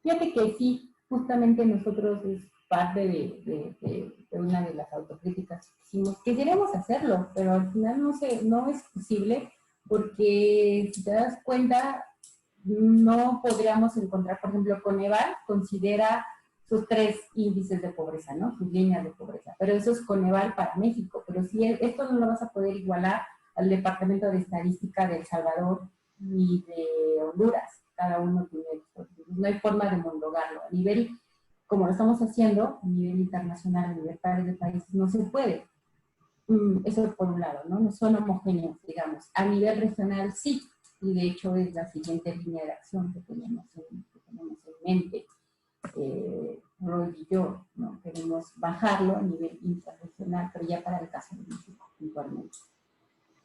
Speaker 3: Fíjate que sí, justamente nosotros es parte de una de las autocríticas que hicimos. Quisiéramos hacerlo, pero al final no es posible porque si te das cuenta, no podríamos encontrar, por ejemplo, Coneval considera sus 3 índices de pobreza, ¿no? Sus líneas de pobreza. Pero eso es Coneval para México. Pero si esto no lo vas a poder igualar al Departamento de Estadística de El Salvador ni de Honduras. Cada uno tiene esto. No hay forma de homologarlo. A nivel, como lo estamos haciendo, a nivel internacional, a nivel de países, no se puede. Eso por un lado, ¿no? No son homogéneos, digamos. A nivel regional sí, y de hecho es la siguiente línea de acción que tenemos en mente. Roy y yo, ¿no? Queremos bajarlo a nivel interregional, pero ya para el caso de México, puntualmente.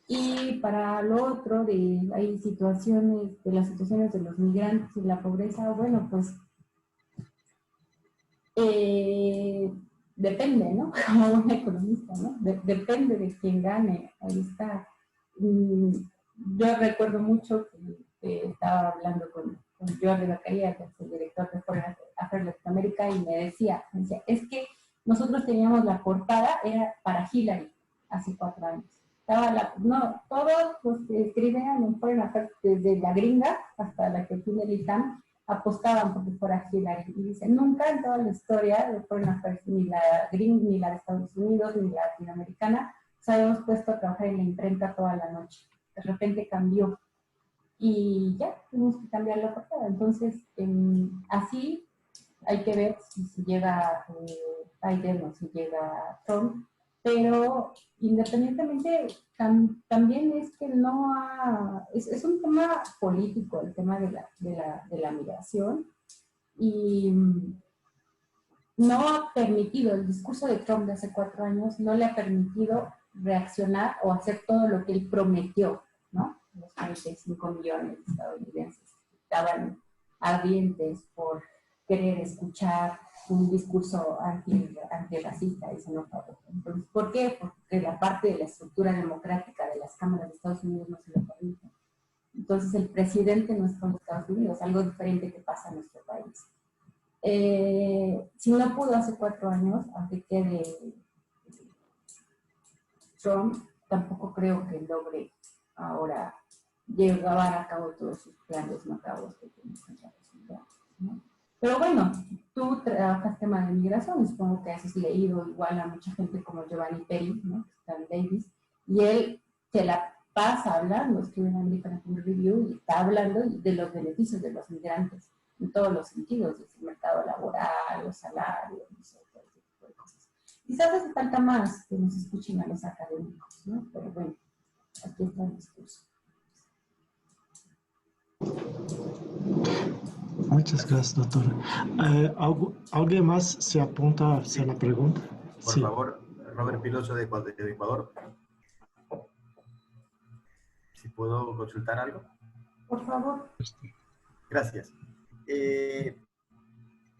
Speaker 3: Y para lo otro, hay situaciones, de las situaciones de los migrantes y la pobreza, bueno, pues depende, ¿no? Como un economista, ¿no? Depende de quién gane, ahí está. Yo recuerdo mucho que estaba hablando con Jordi Bacaría, que es el director de Foreign Affairs Latinoamérica, y me decía, es que nosotros teníamos la portada, era para Hillary, hace 4 años. No, todos los que escriben en Foreign Affairs, desde la gringa hasta la que tiene el ITAM, apostaban porque fuera Hillary. Y dice, nunca en toda la historia de Foreign Affairs, ni la gringa, ni la de Estados Unidos, ni la latinoamericana, nos habíamos puesto a trabajar en la imprenta toda la noche. De repente cambió. Y ya, tuvimos que cambiar la portada. Entonces, así hay que ver si llega Biden o si llega Trump, pero independientemente, también es que es un tema político el tema de la migración y no ha permitido, el discurso de Trump de hace 4 años no le ha permitido reaccionar o hacer todo lo que él prometió, ¿no? Los 45 millones de estadounidenses estaban ardientes por querer escuchar un discurso antirracista y xenófobo. Entonces, ¿por qué? Porque la parte de la estructura democrática de las cámaras de Estados Unidos no se lo permite. Entonces, el presidente no es como Estados Unidos, algo diferente que pasa en nuestro país. Si no pudo hace 4 años, aunque quede Trump, tampoco creo que logre ahora llevar a cabo todos sus planes macabros que tiene contra los migrantes, ¿no? Pero bueno, tú trabajas tema de migración, supongo que has leído igual a mucha gente como Giovanni Peri, ¿no? Stan Davis, y él se la pasa hablando, escribe en American Review y está hablando de los beneficios de los migrantes en todos los sentidos, desde el mercado laboral, los salarios, todo ese tipo de cosas. Quizás hace falta más que nos escuchen a los académicos, ¿no? Pero bueno, aquí está el discurso.
Speaker 2: Muchas gracias, doctor. ¿Alguien más se apunta a hacer la pregunta?
Speaker 5: Por favor, Robert Piloso de Ecuador. Si puedo consultar algo.
Speaker 3: Por favor.
Speaker 5: Gracias.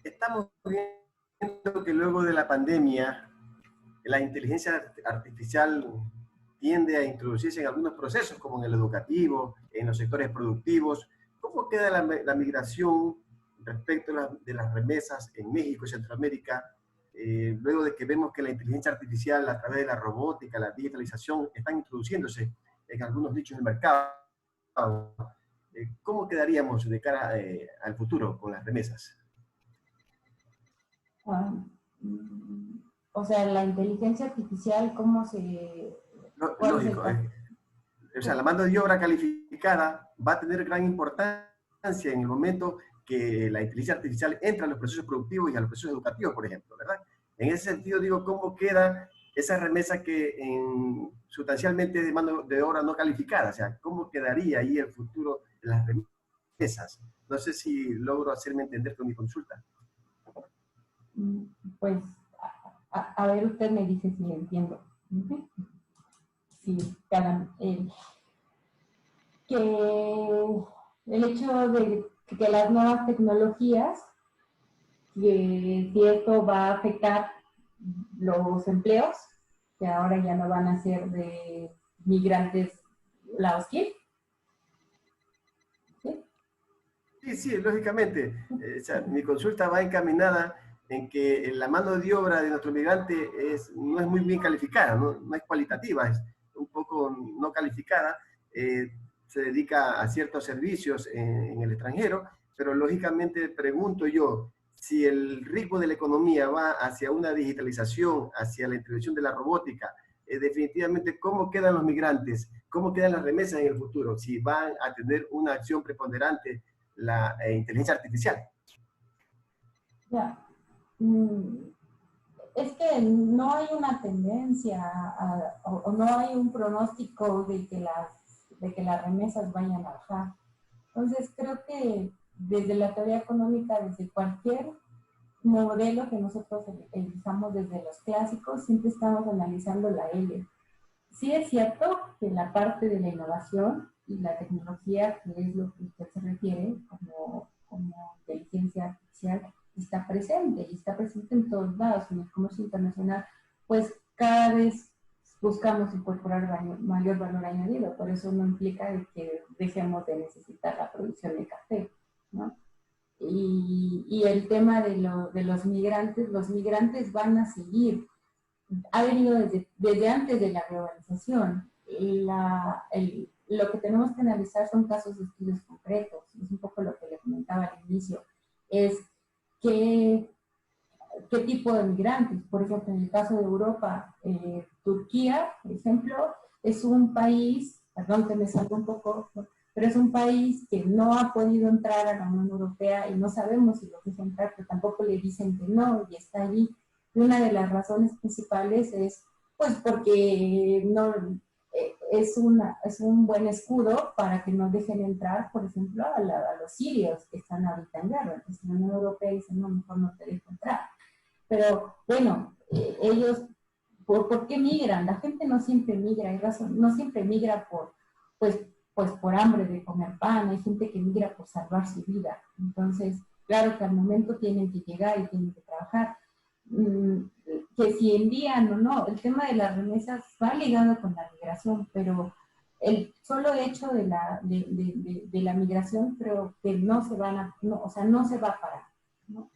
Speaker 5: Estamos viendo que luego de la pandemia, la inteligencia artificial tiende a introducirse en algunos procesos, como en el educativo, en los sectores productivos. ¿Cómo queda la migración respecto de las remesas en México y Centroamérica, luego de que vemos que la inteligencia artificial a través de la robótica, la digitalización, están introduciéndose en algunos nichos del mercado? ¿Cómo quedaríamos de cara al futuro con las remesas?
Speaker 3: O sea, la inteligencia artificial, ¿cómo se...?
Speaker 5: Lógico. O sea, la mano de obra calificada va a tener gran importancia en el momento que la inteligencia artificial entra a los procesos productivos y a los procesos educativos, por ejemplo, ¿verdad? En ese sentido, digo, ¿cómo queda esa remesa que sustancialmente es de mano de obra no calificada? O sea, ¿cómo quedaría ahí el futuro de las remesas? No sé si logro hacerme entender con mi consulta.
Speaker 3: Pues, a ver, usted me dice si le entiendo. Sí, que el hecho de que las nuevas tecnologías, que si esto va a afectar los empleos, que ahora ya no van a ser de migrantes laoskí.
Speaker 5: Sí, lógicamente. O sea, mi consulta va encaminada en que la mano de obra de nuestro migrante no es muy bien calificada, no es cualitativa, es un poco no calificada, se dedica a ciertos servicios en el extranjero, pero lógicamente pregunto yo, si el ritmo de la economía va hacia una digitalización, hacia la introducción de la robótica, definitivamente, ¿cómo quedan los migrantes? ¿Cómo quedan las remesas en el futuro? Si van a tener una acción preponderante la inteligencia artificial.
Speaker 3: Ya. Es que no hay una tendencia o no hay un pronóstico de que las remesas vayan a bajar. Entonces, creo que desde la teoría económica, desde cualquier modelo que nosotros elijamos desde los clásicos, siempre estamos analizando la L. Sí es cierto que la parte de la innovación y la tecnología, que es lo que usted se refiere como inteligencia artificial, está presente y está presente en todos lados. En el comercio internacional, pues cada vez buscamos incorporar mayor valor añadido, por eso no implica que dejemos de necesitar la producción de café, ¿no? Y el tema de los migrantes van a seguir. Ha venido desde antes de la globalización. Lo que tenemos que analizar son casos de estudios concretos. Es un poco lo que le comentaba al inicio. Es qué tipo de migrantes. Por ejemplo, en el caso de Europa, Turquía, por ejemplo, es un país, perdón que me salgo un poco, pero es un país que no ha podido entrar a la Unión Europea y no sabemos si lo deja entrar, pero tampoco le dicen que no, y está allí. Y una de las razones principales es, pues, porque no, es un buen escudo para que no dejen entrar, por ejemplo, a los sirios que están ahorita en guerra. Entonces, la Unión Europea dice, no, mejor no te dejo entrar. Pero, bueno, ellos, ¿por qué migran? La gente no siempre migra, hay razón, no siempre migra pues por hambre de comer pan, hay gente que migra por salvar su vida. Entonces, claro que al momento tienen que llegar y tienen que trabajar. Que si envían o no, el tema de las remesas va ligado con la migración, pero el solo hecho de la migración creo que no se va a parar, ¿no?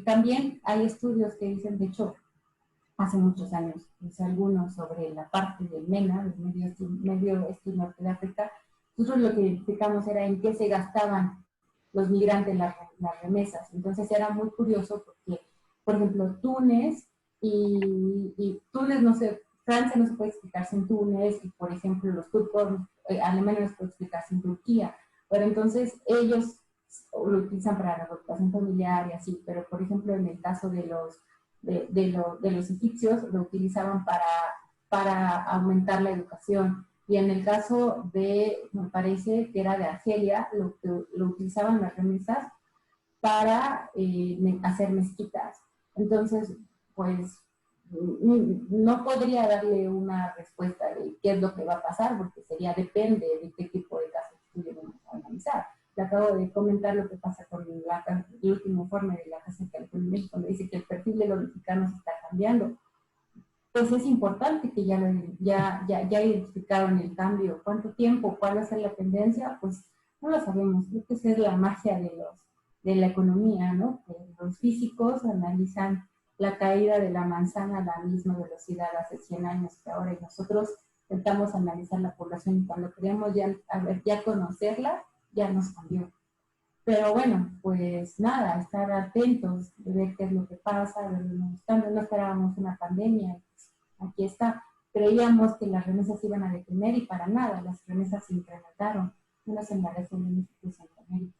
Speaker 3: También hay estudios que dicen, de hecho, hace muchos años, hice algunos sobre la parte del MENA, del medio este y norte de África. Nosotros lo que identificamos era en qué se gastaban los migrantes las remesas. Entonces era muy curioso porque, por ejemplo, Túnez y Túnez Francia no se puede explicar sin Túnez, y por ejemplo los turcos, Alemania no se puede explicar sin Turquía. Pero entonces ellos lo utilizan para la agrupación familiar y así, pero por ejemplo en el caso de los egipcios lo utilizaban para aumentar la educación. Y en el caso de, me parece que era de Argelia, lo utilizaban las remesas para hacer mezquitas. Entonces, pues, no podría darle una respuesta de qué es lo que va a pasar, porque depende de qué tipo de casos estuviéramos a analizar. Le acabo de comentar lo que pasa con el último informe de la Casa de Cálculo en México, donde dice que el perfil de los mexicanos está cambiando. Pues es importante que ya identificaron el cambio. ¿Cuánto tiempo? ¿Cuál va a ser la tendencia? Pues no lo sabemos. Creo que esa es la magia de la economía, ¿no? Que los físicos analizan la caída de la manzana a la misma velocidad hace 100 años que ahora, y nosotros intentamos analizar la población y cuando queremos ya conocerla, ya nos cambió. Pero bueno, pues nada, estar atentos de ver qué es lo que pasa, no esperábamos una pandemia, pues aquí está. Creíamos que las remesas iban a detener y para nada, las remesas se incrementaron, menos en la región de México y Centroamérica.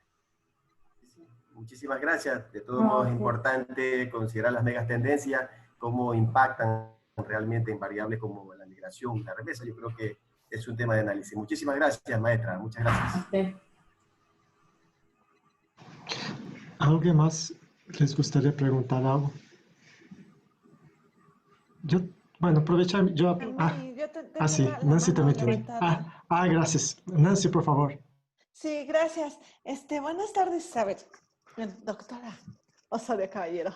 Speaker 5: Muchísimas gracias. De todos modos, es importante considerar las megas tendencias, cómo impactan realmente en variables como la migración y la remesa. Yo creo que es un tema de análisis. Muchísimas gracias, maestra. Muchas gracias.
Speaker 3: A usted.
Speaker 2: ¿Alguien más les gustaría preguntar algo? Bueno, aprovechar. Sí, Nancy también tiene. Gracias. Nancy, por favor.
Speaker 6: Sí, gracias. Buenas tardes, Isabel. Doctora Osorio Caballero.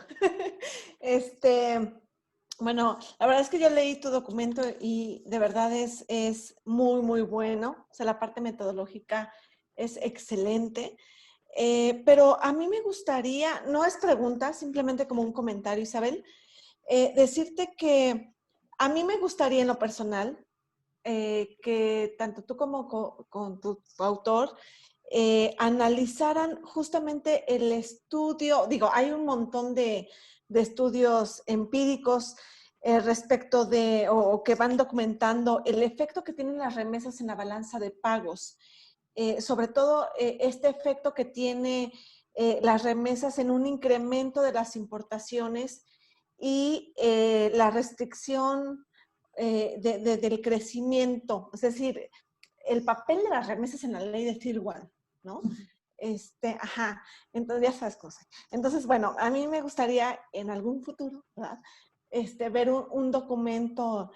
Speaker 6: Bueno, la verdad es que yo leí tu documento y de verdad es muy, muy bueno. O sea, la parte metodológica es excelente. Pero a mí me gustaría, no es pregunta, simplemente como un comentario, Isabel, decirte que a mí me gustaría en lo personal que tanto tú como con tu autor analizaran justamente el estudio. Digo, hay un montón de estudios empíricos respecto de, o que van documentando el efecto que tienen las remesas en la balanza de pagos. Sobre todo este efecto que tiene las remesas en un incremento de las importaciones y la restricción del crecimiento, es decir, el papel de las remesas en la ley de Tirwan, ¿no? Entonces ya sabes cosas. Entonces, bueno, a mí me gustaría en algún futuro, ¿verdad? Ver un documento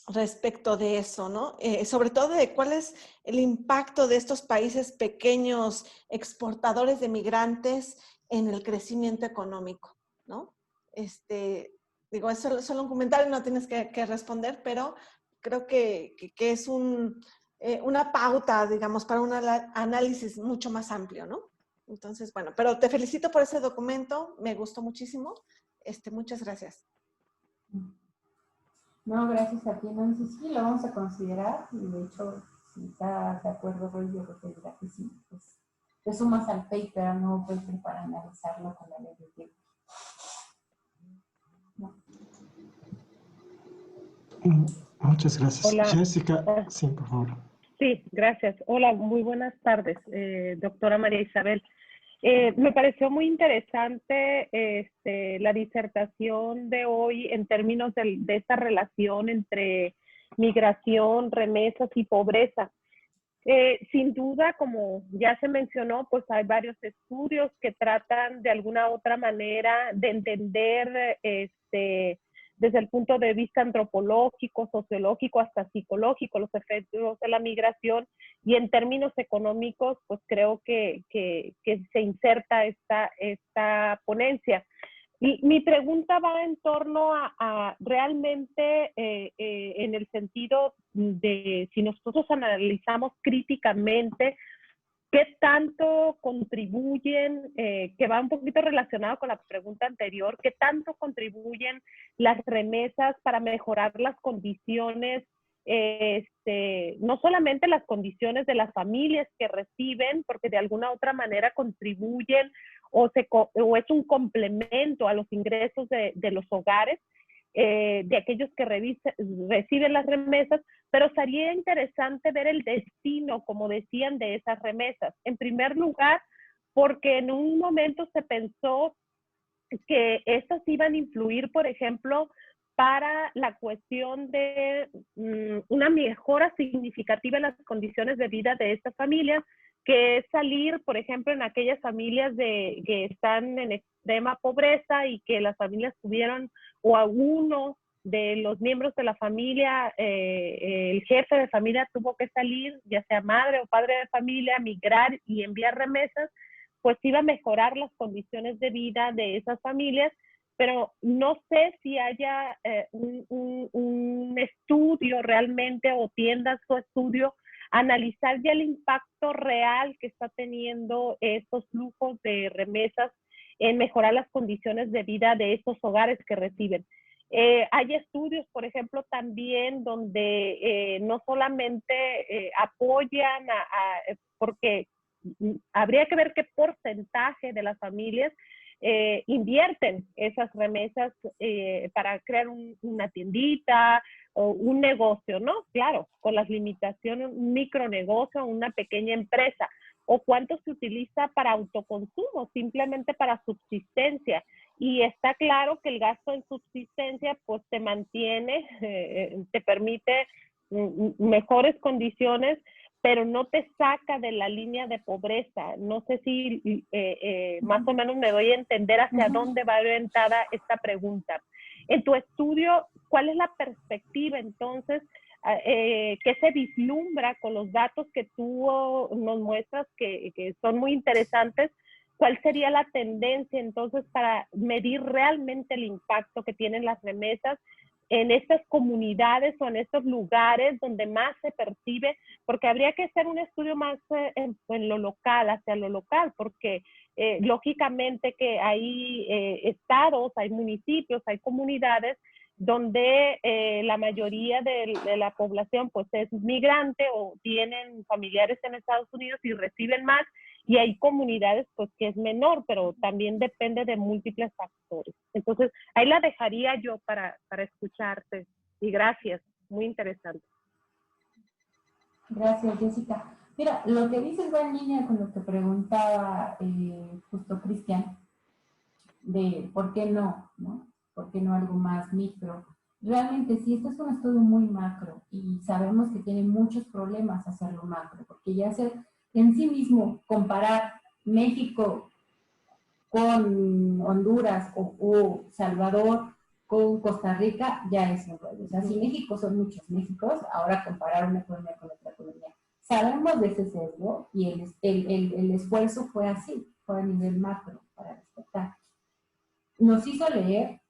Speaker 6: respecto de eso, ¿no? Sobre todo de cuál es el impacto de estos países pequeños exportadores de migrantes en el crecimiento económico, ¿no? Digo, es solo un comentario, no tienes que responder, pero creo que es una pauta, digamos, para un análisis mucho más amplio, ¿no? Entonces, bueno, pero te felicito por ese documento, me gustó muchísimo. Muchas gracias.
Speaker 3: No, gracias a ti, Nancy. Sí, lo vamos a considerar y de hecho, si está de acuerdo, Roy, yo creo que dirá que sí. Pues, te sumas al paper, no paper para analizarlo con la ley de tiempo. No.
Speaker 2: Muchas gracias.
Speaker 7: Hola.
Speaker 2: Jessica, sí, por favor.
Speaker 7: Sí, gracias. Hola, muy buenas tardes, doctora María Isabel. Me pareció muy interesante la disertación de hoy en términos de esta relación entre migración, remesas y pobreza. Sin duda, como ya se mencionó, pues hay varios estudios que tratan de alguna otra manera de entender desde el punto de vista antropológico, sociológico, hasta psicológico, los efectos de la migración, y en términos económicos, pues creo que se inserta esta ponencia. Y mi pregunta va en torno a realmente en el sentido de si nosotros analizamos críticamente qué tanto contribuyen, que va un poquito relacionado con la pregunta anterior, qué tanto contribuyen las remesas para mejorar las condiciones, no solamente las condiciones de las familias que reciben, porque de alguna otra manera contribuyen o es un complemento a los ingresos de los hogares, de aquellos que reciben las remesas, pero sería interesante ver el destino, como decían, de esas remesas. En primer lugar, porque en un momento se pensó que estas iban a influir, por ejemplo, para la cuestión de una mejora significativa en las condiciones de vida de estas familias, que es salir, por ejemplo, en aquellas familias que están en extrema pobreza y que las familias tuvieron, o a uno de los miembros de la familia, el jefe de familia tuvo que salir, ya sea madre o padre de familia, migrar y enviar remesas, pues iba a mejorar las condiciones de vida de esas familias, pero no sé si haya un estudio realmente o tiendas o estudio analizar ya el impacto real que está teniendo estos flujos de remesas en mejorar las condiciones de vida de estos hogares que reciben. Hay estudios, por ejemplo, también donde no solamente apoyan porque habría que ver qué porcentaje de las familias invierten esas remesas para crear una tiendita o un negocio, ¿no? Claro, con las limitaciones, un micronegocio, una pequeña empresa, o cuánto se utiliza para autoconsumo, simplemente para subsistencia. Y está claro que el gasto en subsistencia pues te mantiene, te permite mejores condiciones, pero no te saca de la línea de pobreza. No sé si más o menos me doy a entender hacia dónde va orientada esta pregunta. En tu estudio, ¿cuál es la perspectiva entonces que se vislumbra con los datos que tú nos muestras que son muy interesantes? ¿Cuál sería la tendencia entonces para medir realmente el impacto que tienen las remesas en estas comunidades o en estos lugares donde más se percibe? Porque habría que hacer un estudio más en lo local, hacia lo local, porque lógicamente que hay estados, hay municipios, hay comunidades donde la mayoría de la población pues es migrante o tienen familiares en Estados Unidos y reciben más, y hay comunidades pues que es menor, pero también depende de múltiples factores. Entonces, ahí la dejaría yo para escucharte. Y gracias, muy interesante.
Speaker 3: Gracias, Jessica. Mira, lo que dices va en línea con lo que preguntaba justo Cristian, de por qué no, ¿no? ¿Por qué no algo más micro? Realmente sí, esto es un estudio muy macro y sabemos que tiene muchos problemas hacerlo macro, porque ya en sí mismo comparar México con Honduras o Salvador con Costa Rica ya es un rollo. O sea, si México son muchos Méxicos, ahora comparar una economía con otra economía. Sabemos de ese sesgo y el esfuerzo fue así, fue a nivel macro para respetar. Nos hizo leer,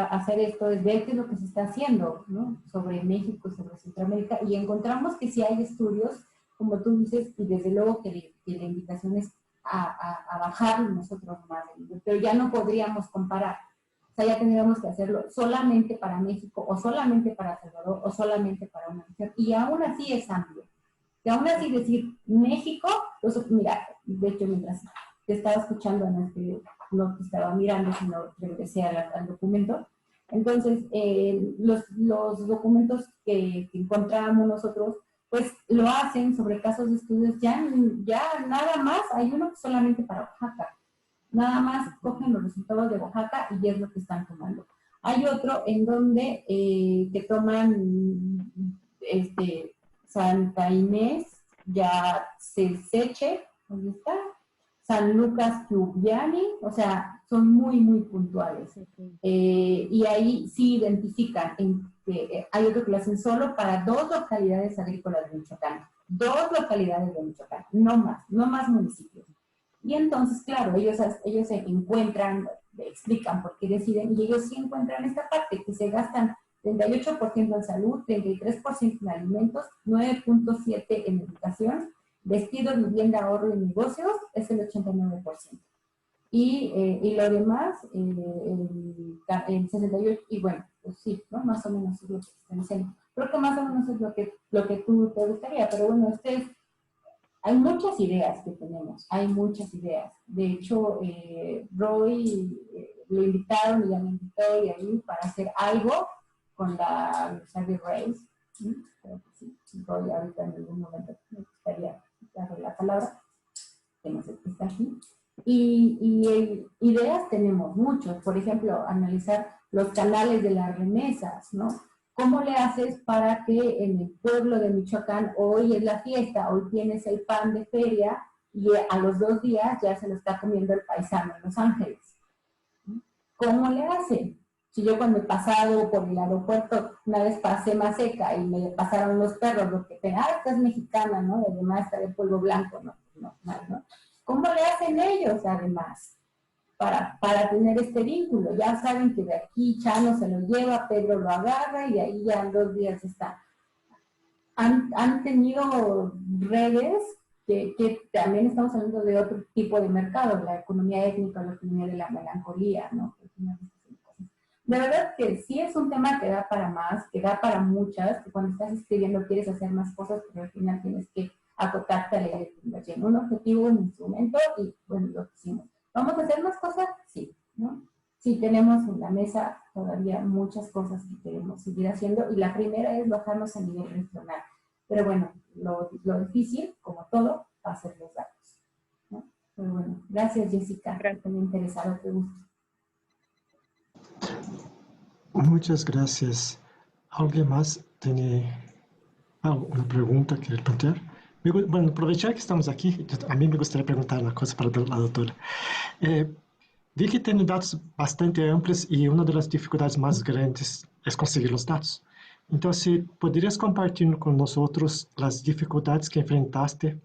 Speaker 3: hacer esto, es ver qué es lo que se está haciendo, ¿no? Sobre México, sobre Centroamérica, y encontramos que sí hay estudios, como tú dices, y desde luego que la invitación es a bajar nosotros más, pero ya no podríamos comparar. O sea, ya tendríamos que hacerlo solamente para México, o solamente para Salvador, o solamente para una región, y aún así es amplio. Y aún así decir México, pues, mira, de hecho, mientras te estaba escuchando, no te estaba mirando, sino regresé al documento. Entonces, los documentos que encontrábamos nosotros, pues lo hacen sobre casos de estudios, ya nada más, hay uno solamente para Oaxaca. Nada más cogen los resultados de Oaxaca y es lo que están tomando. Hay otro en donde que toman Santa Inés, ya Seche, ¿dónde está? San Lucas Tubiani, o sea, son muy, muy puntuales. Y ahí sí identifican que hay otro que lo hacen solo para 2 localidades agrícolas de Michoacán. 2 localidades de Michoacán, no más municipios. Y entonces, claro, ellos se encuentran, explican por qué deciden, y ellos sí encuentran esta parte, que se gastan 38% en salud, 33% en alimentos, 9.7% en educación, vestidos, vivienda, ahorro y negocios, es el 89%. Y lo demás, el 68%, y bueno, pues sí, ¿no? Más o menos es lo que están diciendo. Creo que más o menos es lo que tú te gustaría, pero bueno, hay muchas ideas que tenemos, hay muchas ideas. De hecho, Roy lo invitaron y ya me invitó y ahí para hacer algo con la Universidad de Race. Creo que sí, Roy ahorita en algún momento me gustaría darle la palabra, que no sé qué está aquí. Ideas tenemos muchos, por ejemplo, analizar los canales de las remesas, ¿no? ¿Cómo le haces para que en el pueblo de Michoacán hoy es la fiesta, hoy tienes el pan de feria y a los 2 días ya se lo está comiendo el paisano en Los Ángeles? ¿Cómo le hacen? Si yo cuando he pasado por el aeropuerto, una vez pasé Maseca y me pasaron los perros, lo que te, esta es mexicana, ¿no? Y además está de polvo blanco, ¿no? ¿No? ¿Cómo le hacen ellos, además, para tener este vínculo? Ya saben que de aquí Chano se lo lleva, Pedro lo agarra y ahí ya en 2 días está. Han tenido redes que también estamos hablando de otro tipo de mercado, la economía étnica, la economía de la melancolía, ¿no? De verdad que sí es un tema que da para más, que da para muchas, que cuando estás escribiendo quieres hacer más cosas, pero al final tienes que acotarte a leer un objetivo, un instrumento, y bueno, lo hicimos. ¿Vamos a hacer más cosas? Sí, ¿no? Sí, tenemos en la mesa todavía muchas cosas que queremos seguir haciendo, y la primera es bajarnos a nivel regional. Pero bueno, lo difícil, como todo, va a ser los datos, ¿no? Pero bueno, gracias, Jessica. Estoy interesado, te gusta.
Speaker 2: Muchas gracias. ¿Alguien más tiene alguna pregunta que quiere plantear? Bueno, aprovechar que estamos aquí, a mí me gustaría preguntar una cosa para la doctora. Vi que tiene datos bastante amplios y una de las dificultades más grandes es conseguir los datos. Entonces, ¿podrías compartir con nosotros las dificultades que enfrentaste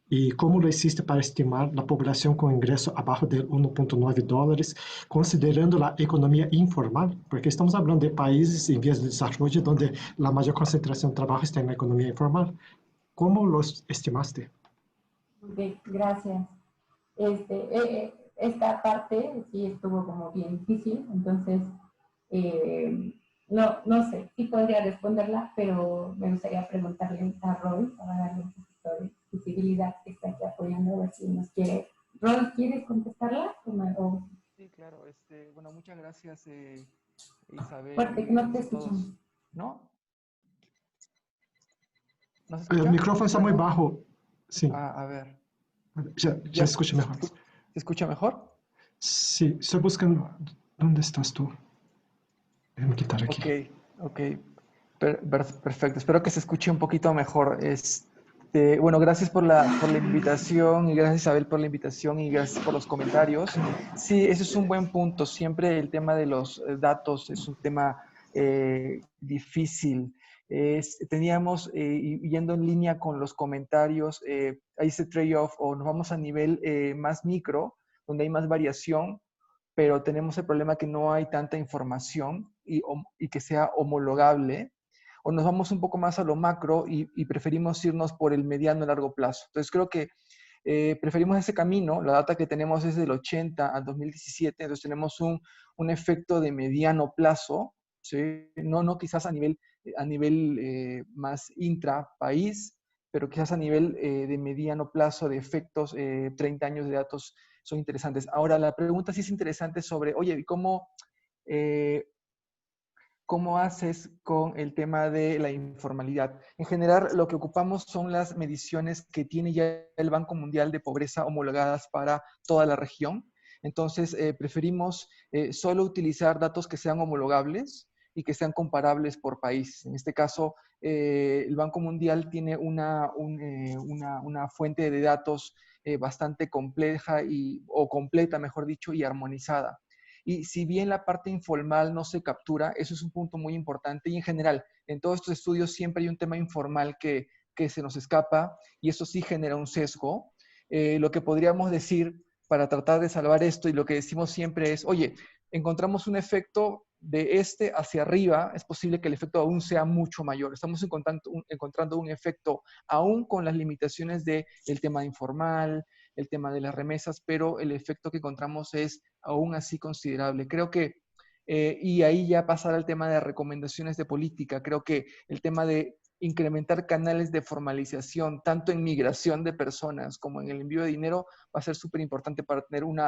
Speaker 2: y cómo lo hiciste para estimar la población con ingreso abajo de $1.9, considerando la economía informal? Porque estamos hablando de países en vías de desarrollo donde la mayor concentración de trabajo está en la economía informal. ¿Cómo los estimaste?
Speaker 3: Ok, gracias. Esta parte sí estuvo como bien difícil, entonces no sé, sí podría responderla, pero me gustaría preguntarle a Roy para darle un poquito de visibilidad, que está aquí apoyando, a ver si nos quiere. Roy, ¿quieres contestarla?
Speaker 8: Sí, claro. Bueno, muchas gracias, Isabel.
Speaker 3: Fuerte, que no te escuchamos.
Speaker 8: ¿No? ¿No se escucha?
Speaker 2: El micrófono está muy bajo. Sí.
Speaker 8: A ver.
Speaker 2: Ya se escucha mejor.
Speaker 8: ¿Se escucha mejor?
Speaker 2: Sí, estoy buscando. ¿Dónde estás tú? Déjame quitar aquí.
Speaker 8: Ok. Perfecto. Espero que se escuche un poquito mejor. Bueno, gracias por la invitación, y gracias, Isabel, por la invitación, y gracias por los comentarios. Sí, ese es un buen punto. Siempre el tema de los datos es un tema difícil. Teníamos, yendo en línea con los comentarios, hay ese trade-off, o nos vamos a nivel más micro, donde hay más variación, pero tenemos el problema que no hay tanta información y que sea homologable, o nos vamos un poco más a lo macro y preferimos irnos por el mediano a largo plazo. Entonces creo que preferimos ese camino. La data que tenemos es del 80 al 2017, entonces tenemos un efecto de mediano plazo, ¿sí? No quizás a nivel más intra-país, pero quizás a nivel de mediano plazo de efectos, 30 años de datos son interesantes. Ahora, la pregunta sí es interesante sobre, oye, ¿cómo haces con el tema de la informalidad? En general, lo que ocupamos son las mediciones que tiene ya el Banco Mundial de Pobreza homologadas para toda la región. Entonces, preferimos solo utilizar datos que sean homologables y que sean comparables por país. En este caso, el Banco Mundial tiene una fuente de datos bastante compleja o completa, mejor dicho, y armonizada. Y si bien la parte informal no se captura, eso es un punto muy importante. Y en general, en todos estos estudios siempre hay un tema informal que se nos escapa, y eso sí genera un sesgo. Lo que podríamos decir para tratar de salvar esto, y lo que decimos siempre es, oye, encontramos un efecto de hacia arriba, es posible que el efecto aún sea mucho mayor. Estamos encontrando un efecto aún con las limitaciones del tema informal, el tema de las remesas, pero el efecto que encontramos es aún así considerable. Creo que, y ahí ya pasar al tema de recomendaciones de política, creo que el tema de incrementar canales de formalización, tanto en migración de personas como en el envío de dinero, va a ser súper importante para tener un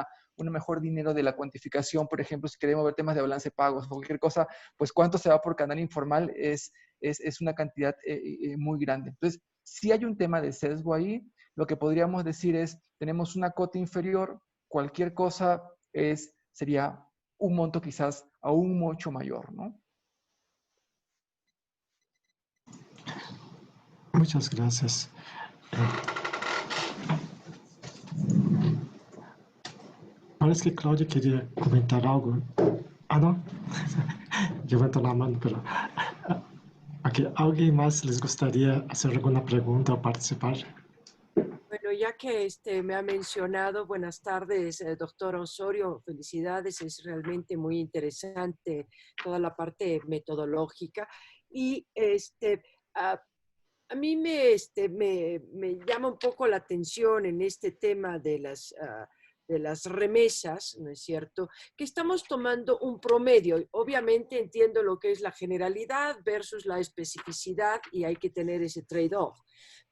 Speaker 8: mejor dinero de la cuantificación. Por ejemplo, si queremos ver temas de balance de pagos o cualquier cosa, pues cuánto se va por canal informal es una cantidad muy grande. Entonces, si hay un tema de sesgo ahí. Lo que podríamos decir es, tenemos una cota inferior cualquier cosa sería un monto quizás aún mucho mayor, ¿no?
Speaker 2: Muchas gracias. Parece que Claudia quería comentar algo. Ah, no. Levanto la mano, pero... Okay. ¿Alguien más les gustaría hacer alguna pregunta o participar?
Speaker 9: Bueno, ya que me ha mencionado, buenas tardes, doctor Osorio, felicidades, es realmente muy interesante toda la parte metodológica. Y a mí me llama un poco la atención en este tema de las remesas, ¿no es cierto? Que estamos tomando un promedio. Obviamente entiendo lo que es la generalidad versus la especificidad y hay que tener ese trade-off.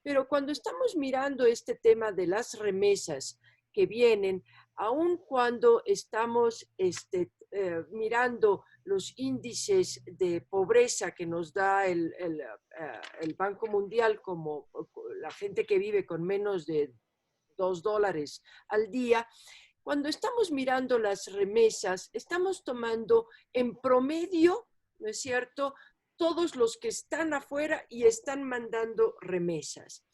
Speaker 9: Pero cuando estamos mirando este tema de las remesas que vienen, aun cuando estamos mirando los índices de pobreza que nos da el Banco Mundial, como la gente que vive con menos de $2 al día, cuando estamos mirando las remesas, estamos tomando en promedio, ¿no es cierto?, todos los que están afuera y están mandando remesas.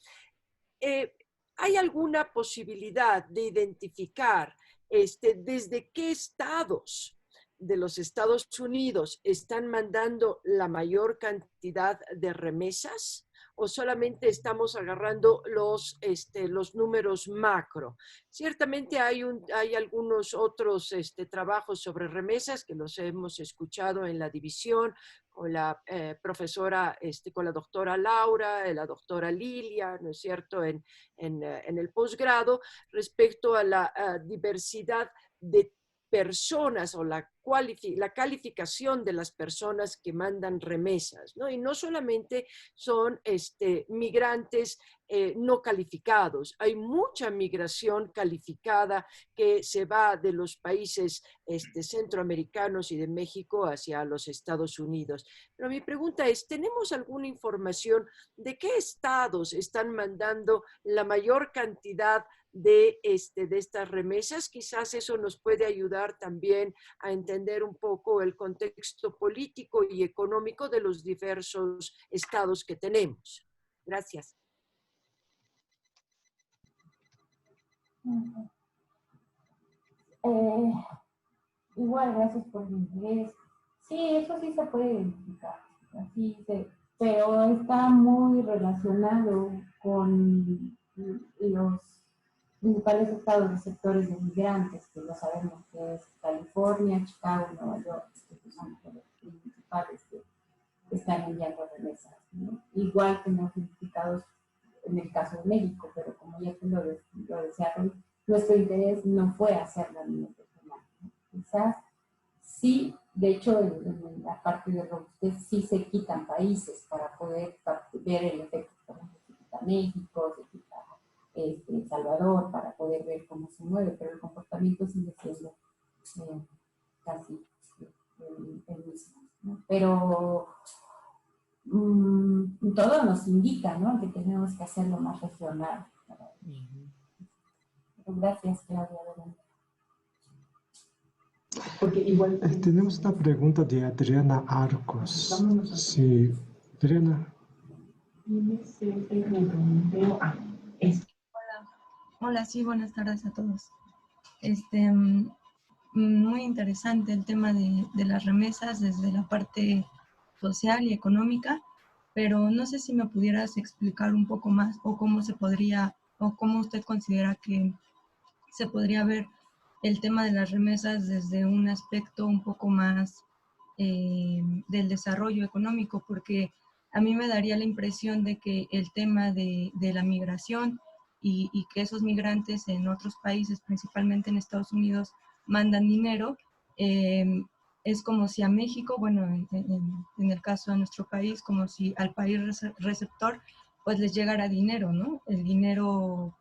Speaker 9: ¿Hay alguna posibilidad de identificar desde qué estados de los Estados Unidos están mandando la mayor cantidad de remesas? ¿O solamente estamos agarrando los números macro? Ciertamente hay algunos otros trabajos sobre remesas que los hemos escuchado en la división, con la profesora, con la doctora Laura, la doctora Lilia, ¿no es cierto?, en el posgrado, respecto a la diversidad de personas o la calificación de las personas que mandan remesas, ¿no? Y no solamente son migrantes no calificados, hay mucha migración calificada que se va de los países centroamericanos y de México hacia los Estados Unidos. Pero mi pregunta es, ¿tenemos alguna información de qué estados están mandando la mayor cantidad de estas remesas? Quizás eso nos puede ayudar también a entender un poco el contexto político y económico de los diversos estados que tenemos. Gracias.
Speaker 3: Igual, gracias por el interés. Sí, eso sí se puede identificar, pero está muy relacionado con los principales estados receptores de migrantes, que lo sabemos que es California, Chicago, Nueva York, que son los principales que están enviando remesas, ¿no? Igual que no identificados en el caso de México, pero como ya te lo decía, nuestro interés no fue hacerlo a nivel regional, ¿no? Quizás sí, de hecho, en la parte de robustez sí se quitan países para poder ver el efecto. Por ejemplo, se quita México, se quita El Salvador para poder ver cómo se mueve, pero el comportamiento sigue siendo casi el mismo, ¿no? Pero todo nos indica, ¿no?, que tenemos que hacerlo más regional. Gracias, Claudia.
Speaker 2: Porque igual... tenemos una pregunta de Adriana Arcos. Sí, Adriana.
Speaker 10: Hola, sí, buenas tardes a todos. Muy interesante el tema de las remesas desde la parte social y económica, pero no sé si me pudieras explicar un poco más o cómo se podría, o cómo usted considera que se podría ver el tema de las remesas desde un aspecto un poco más del desarrollo económico, porque a mí me daría la impresión de que el tema de la migración y que esos migrantes en otros países, principalmente en Estados Unidos, mandan dinero, es como si a México, bueno, en el caso de nuestro país, como si al país receptor, pues les llegara dinero, ¿no? El dinero,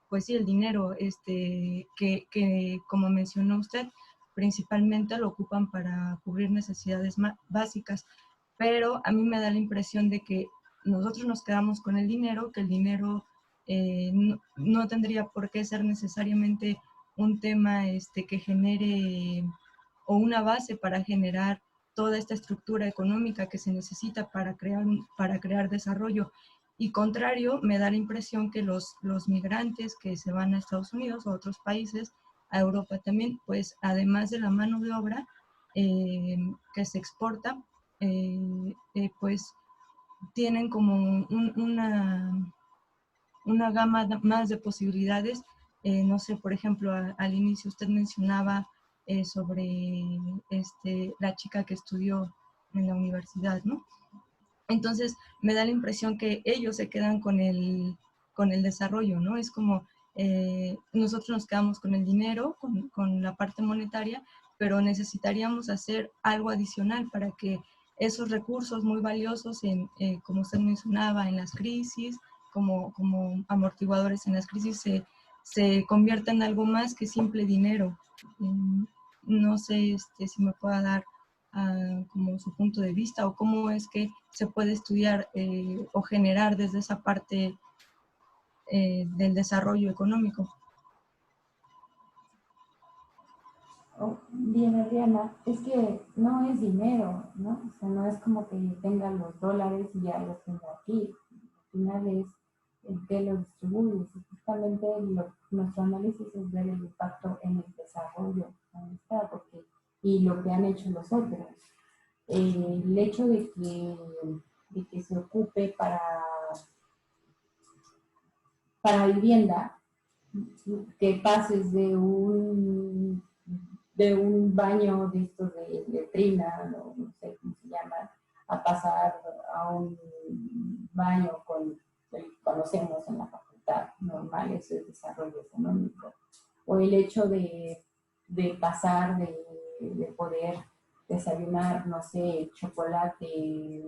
Speaker 10: pues sí, el dinero que como mencionó usted, principalmente lo ocupan para cubrir necesidades básicas, pero a mí me da la impresión de que nosotros nos quedamos con el dinero, que el dinero no tendría por qué ser necesariamente un tema que genere o una base para generar toda esta estructura económica que se necesita para crear desarrollo. Y contrario, me da la impresión que los migrantes que se van a Estados Unidos o a otros países, a Europa también, pues además de la mano de obra que se exporta, pues tienen como una gama más de posibilidades. No sé, por ejemplo, al inicio usted mencionaba sobre la chica que estudió en la universidad, ¿no? Entonces, me da la impresión que ellos se quedan con el desarrollo, ¿no? Es como nosotros nos quedamos con el dinero, con la parte monetaria, pero necesitaríamos hacer algo adicional para que esos recursos muy valiosos, como usted mencionaba, en las crisis, como amortiguadores en las crisis, se conviertan en algo más que simple dinero. No sé si me pueda dar como su punto de vista o cómo es que se puede estudiar o generar desde esa parte del desarrollo económico.
Speaker 3: Bien, Adriana, es que no es dinero, ¿no? O sea, no es como que tenga los dólares y ya los tengo aquí. Al final es el que los distribuye. Y justamente nuestro análisis es ver el impacto en el desarrollo, y lo que han hecho los otros. El hecho de que se ocupe para vivienda, que pases de un baño de estos de letrina, no sé cómo se llama, a pasar a un baño con el que conocemos en la facultad normal, eso es desarrollo económico. O el hecho de pasar de poder desayunar, no sé, chocolate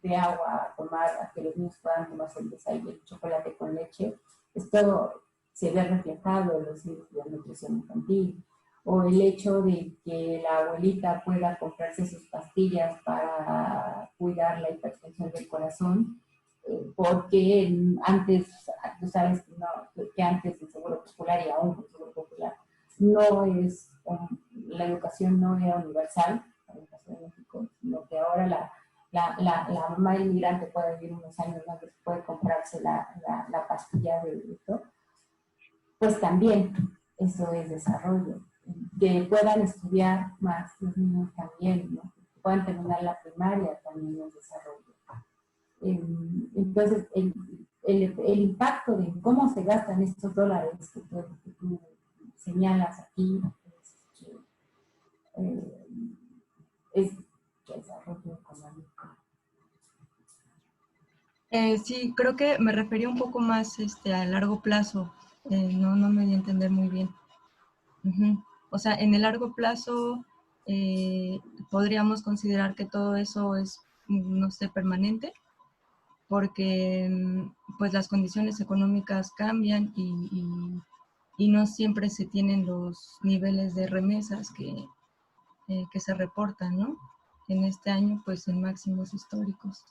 Speaker 3: de agua, a tomar, a que los niños puedan tomarse el chocolate con leche. Esto se ve reflejado en los libros de nutrición infantil. O el hecho de que la abuelita pueda comprarse sus pastillas para cuidar la hipertensión del corazón, porque antes, tú sabes que antes el Seguro Popular y aún el Seguro Popular no es, la educación no era universal para el caso de México, sino que ahora la mamá inmigrante puede vivir unos años más, puede comprarse la pastilla de esto, pues también eso es desarrollo. Que puedan estudiar más los niños también, ¿no? Que puedan terminar la primaria también es desarrollo. Entonces, el impacto de cómo se gastan estos dólares que tú señalas aquí es desarrollo económico.
Speaker 10: Sí, creo que me refería un poco más a largo plazo. No me di a entender muy bien. O sea, en el largo plazo podríamos considerar que todo eso es, no sé, permanente, porque pues las condiciones económicas cambian y no siempre se tienen los niveles de remesas que se reportan, ¿no? En este año, pues en máximos históricos.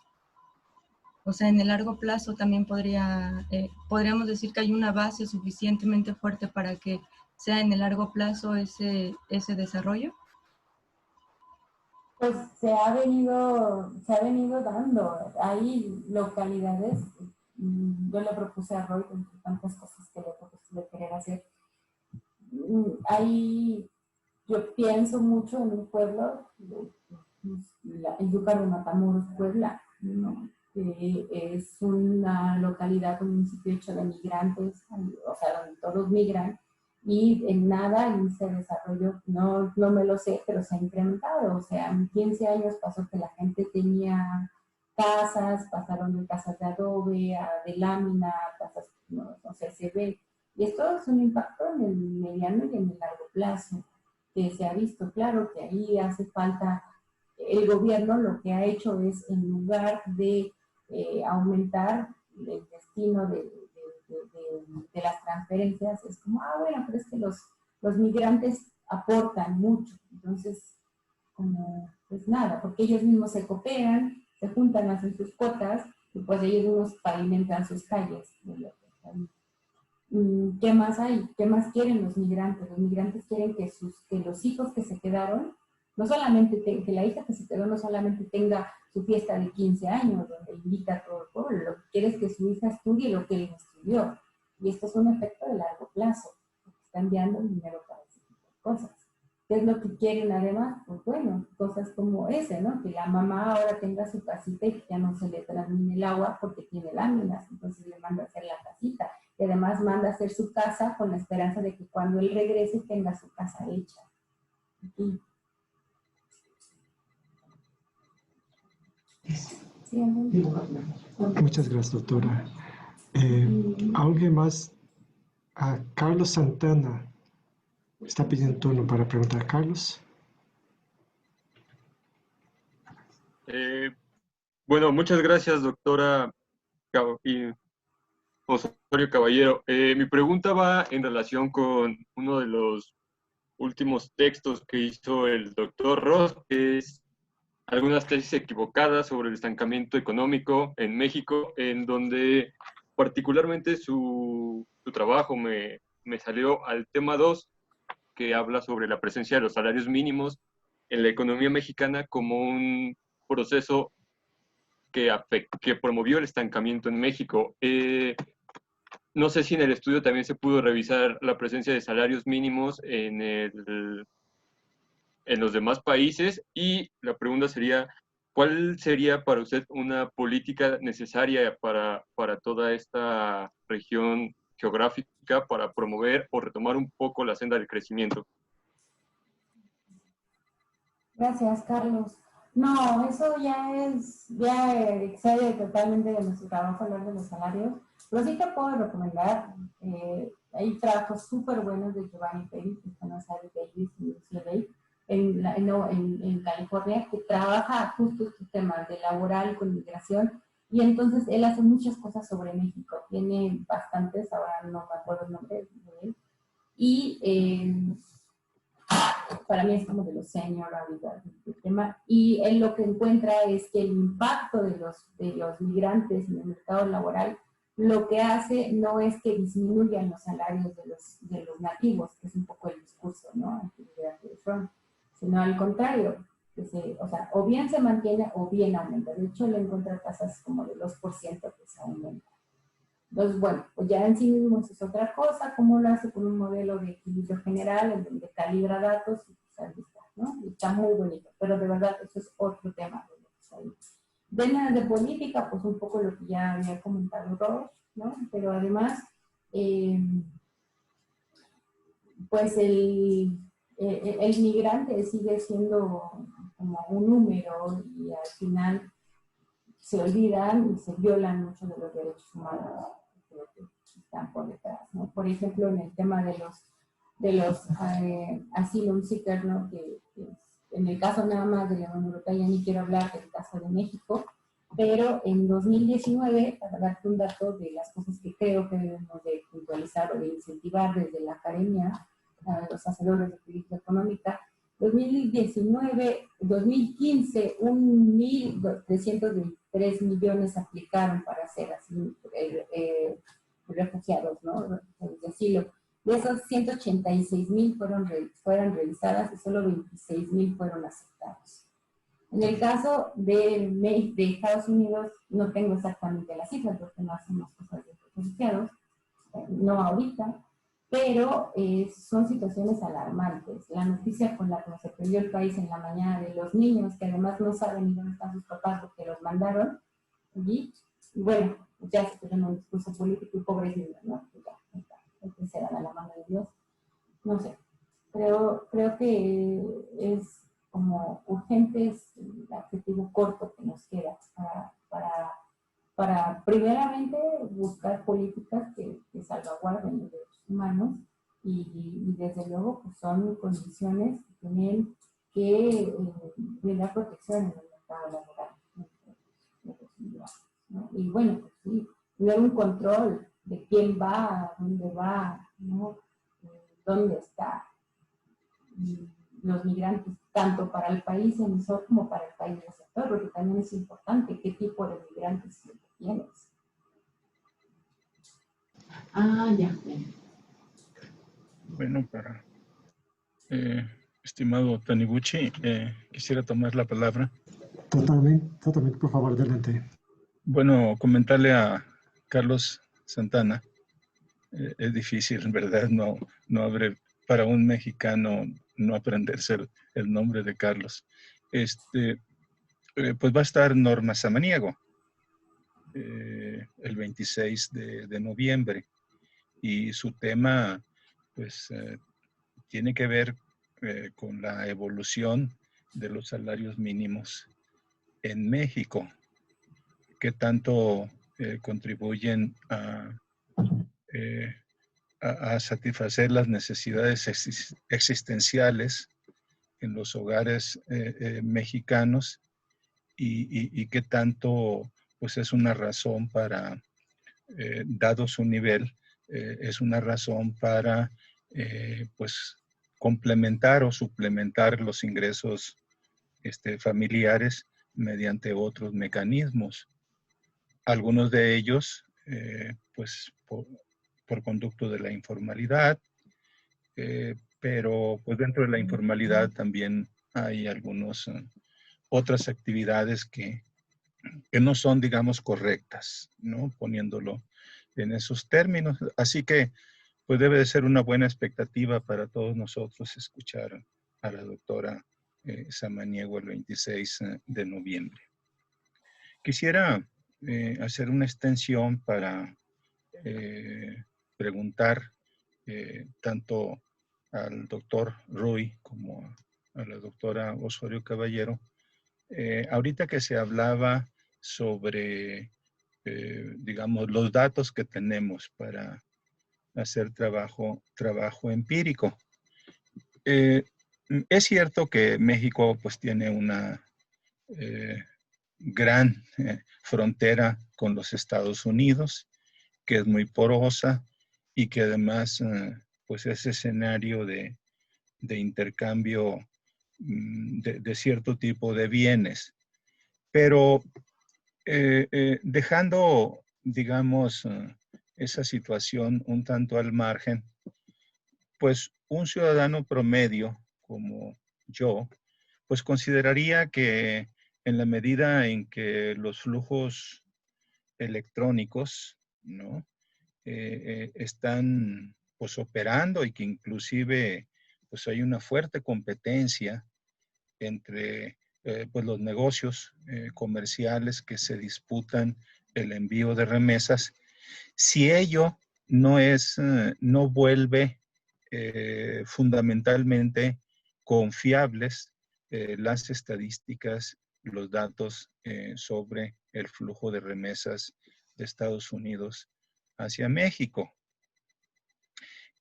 Speaker 10: O sea, en el largo plazo también podríamos decir que hay una base suficientemente fuerte para que sea en el largo plazo ese desarrollo.
Speaker 3: Pues se ha venido dando. Hay localidades, yo le propuse a Roy, entre tantas cosas que le propuse de querer hacer, yo pienso mucho en un pueblo, el Yúcar de Matamoros, Puebla, ¿no? Que es una localidad, un municipio hecho de migrantes, o sea, donde todos migran, y en nada el índice de desarrollo, no me lo sé, pero se ha incrementado. O sea, en 15 años pasó que la gente tenía casas, pasaron de casas de adobe a de lámina, casas, no sé, se ve. Y esto es un impacto en el mediano y en el largo plazo, que se ha visto. Claro que ahí hace falta, el gobierno lo que ha hecho es, en lugar de aumentar el destino de las transferencias, es como, bueno, pero es que los migrantes aportan mucho, entonces, como, pues nada, porque ellos mismos se cooperan, se juntan, hacen sus cuotas, y pues ellos mismos pavimentan sus calles. ¿Qué más hay? ¿Qué más quieren los migrantes? Los migrantes quieren que los hijos que se quedaron, no solamente que la hija que se quedó no solamente tenga su fiesta de 15 años, donde invita a todo el pueblo, lo que quiere es que su hija estudie lo que él estudió. Y esto es un efecto de largo plazo, porque está enviando dinero para ese tipo de cosas. ¿Qué es lo que quieren además? Pues bueno, cosas como ese, ¿no? Que la mamá ahora tenga su casita y que ya no se le termine el agua porque tiene láminas, entonces le manda a hacer la casita. Y además manda a hacer su casa con la esperanza de que cuando él regrese tenga su casa hecha. Aquí. Sí,
Speaker 2: muchas gracias, doctora. ¿Alguien más? Carlos Santana está pidiendo turno para preguntar. Carlos.
Speaker 11: Bueno, muchas gracias, doctora Osorio Caballero. Mi pregunta va en relación con uno de los últimos textos que hizo el doctor Ross, que es algunas tesis equivocadas sobre el estancamiento económico en México, en donde particularmente su trabajo me salió al tema 2, que habla sobre la presencia de los salarios mínimos en la economía mexicana como un proceso que promovió el estancamiento en México. No sé si en el estudio también se pudo revisar la presencia de salarios mínimos en los demás países, y la pregunta sería, ¿cuál sería para usted una política necesaria para toda esta región geográfica para promover o retomar un poco la senda del crecimiento?
Speaker 3: Gracias, Carlos. No, eso ya excede totalmente de nuestro trabajo hablar de los salarios, pero sí te puedo recomendar, hay trabajos súper buenos de Giovanni Pérez, que están en Sally Davis y UCLA, en California, que trabaja justo estos temas de laboral con migración, y entonces él hace muchas cosas sobre México, tiene bastantes, ahora no me acuerdo el nombre de él, y para mí es como de los senior ahorita el tema, y él lo que encuentra es que el impacto de los migrantes en el mercado laboral lo que hace no es que disminuyan los salarios de los nativos, que es un poco el discurso, ¿no?, de Trump, sino al contrario, o bien se mantiene o bien aumenta. De hecho, él encuentra tasas como de 2% que se aumentan. Entonces, bueno, pues ya en sí mismo eso es otra cosa, cómo lo hace con un modelo de equilibrio general, en donde calibra datos, y pues ahí está, ¿no? Y está muy bonito, pero de verdad eso es otro tema de lo que está ahí. De política, pues un poco lo que ya había comentado Ross, ¿no? Pero además, pues el migrante sigue siendo como un número, y al final se olvidan y se violan muchos de los derechos humanos que están por detrás, ¿no? Por ejemplo, en el tema de los asylum seekers, ¿no?, que en el caso nada más de la Unión Europea, ya ni quiero hablar del caso de México, pero en 2019, para darte un dato de las cosas que creo que debemos de puntualizar o de incentivar desde la academia a los hacedores de política económica, 2015, 1.323 millones aplicaron para ser así refugiados, ¿no?, de asilo. De esos 186,000 fueron revisadas y solo 26,000 fueron aceptados. En el caso de Estados Unidos, no tengo exactamente las cifras porque no hacemos cosas de refugiados, no ahorita, pero son situaciones alarmantes. La noticia con la que se perdió el país en la mañana de los niños, que además no saben ni dónde están sus papás porque los mandaron, y bueno, ya se tiene un discurso político y pobrecitos, ¿no? Ya se dan a la mano de Dios. No sé, creo que es como urgente, es el objetivo corto que nos queda para primeramente buscar políticas que salvaguarden los derechos humanos, y desde luego pues son condiciones que tienen que brindar protección en el mercado laboral, ¿no? Y bueno, pues sí, tener un control de quién va, dónde va, ¿no?, dónde está los migrantes, tanto para el país emisor como para el país receptor, porque también es importante qué tipo de migrantes tienes. Ah, ya.
Speaker 1: Bueno, estimado Taniguchi, quisiera tomar la palabra.
Speaker 2: Totalmente, por favor, adelante.
Speaker 1: Bueno, comentarle a Carlos Santana, es difícil, en verdad, no abre para un mexicano no aprenderse el nombre de Carlos. Pues va a estar Norma Samaniego el 26 de noviembre y su tema pues tiene que ver con la evolución de los salarios mínimos en México, qué tanto contribuyen a satisfacer las necesidades existenciales en los hogares mexicanos y qué tanto pues es una razón para, dado su nivel, es una razón para pues complementar o suplementar los ingresos familiares mediante otros mecanismos. Algunos de ellos, pues por conducto de la informalidad, pero pues dentro de la informalidad también hay algunas otras actividades que no son, digamos, correctas, ¿no? Poniéndolo en esos términos. Así que, pues debe de ser una buena expectativa para todos nosotros escuchar a la doctora Samaniego el 26 de noviembre. Quisiera hacer una extensión para preguntar tanto al doctor Ruy como a la doctora Osorio Caballero. Ahorita que se hablaba sobre, digamos, los datos que tenemos para hacer trabajo empírico. Es cierto que México pues tiene una gran frontera con los Estados Unidos, que es muy porosa y que además pues es escenario de intercambio de cierto tipo de bienes. Pero dejando, digamos, esa situación un tanto al margen, pues un ciudadano promedio como yo, pues consideraría que en la medida en que los flujos electrónicos, ¿no? Están pues operando y que inclusive pues hay una fuerte competencia entre pues los negocios comerciales que se disputan el envío de remesas, si ello no vuelve fundamentalmente confiables las estadísticas, los datos sobre el flujo de remesas de Estados Unidos hacia México.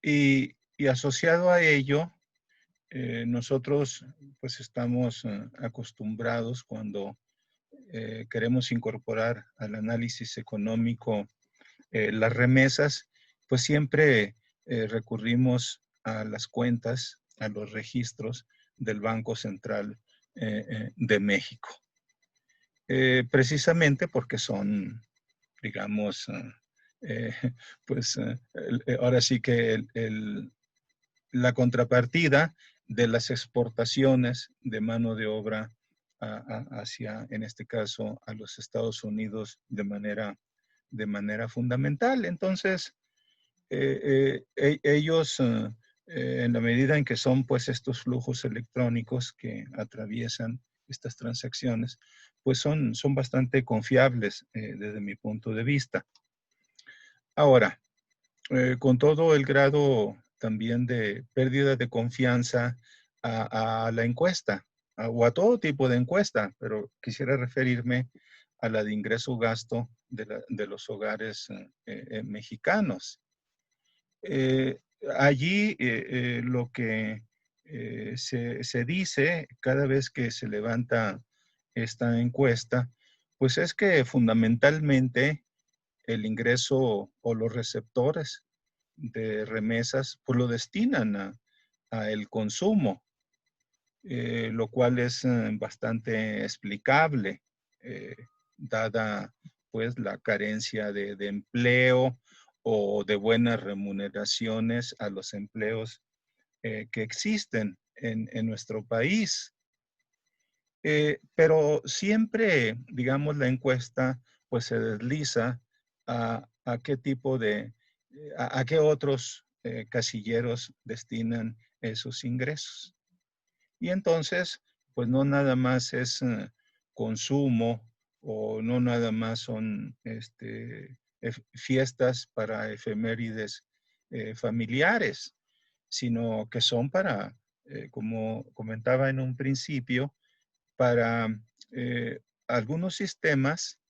Speaker 1: Y asociado a ello, nosotros pues estamos acostumbrados cuando queremos incorporar al análisis económico las remesas, pues siempre recurrimos a las cuentas, a los registros del Banco Central de México. Precisamente porque son, digamos, pues ahora sí que la contrapartida de las exportaciones de mano de obra hacia, en este caso, a los Estados Unidos de manera fundamental. Entonces, ellos, en la medida en que son pues estos flujos electrónicos que atraviesan estas transacciones, pues son bastante confiables desde mi punto de vista. Ahora, con todo el grado también de pérdida de confianza a la encuesta o a todo tipo de encuesta, pero quisiera referirme a la de ingreso-gasto de los hogares mexicanos. Allí lo que se dice cada vez que se levanta esta encuesta, pues es que fundamentalmente el ingreso o los receptores de remesas pues lo destinan a el consumo, lo cual es bastante explicable, dada pues la carencia de empleo o de buenas remuneraciones a los empleos que existen en nuestro país. Pero siempre, digamos, la encuesta pues se desliza a qué tipo de, a qué otros casilleros destinan esos ingresos. Y entonces, pues no nada más es consumo o no nada más son fiestas para efemérides familiares, sino que son para, como comentaba en un principio, para algunos sistemas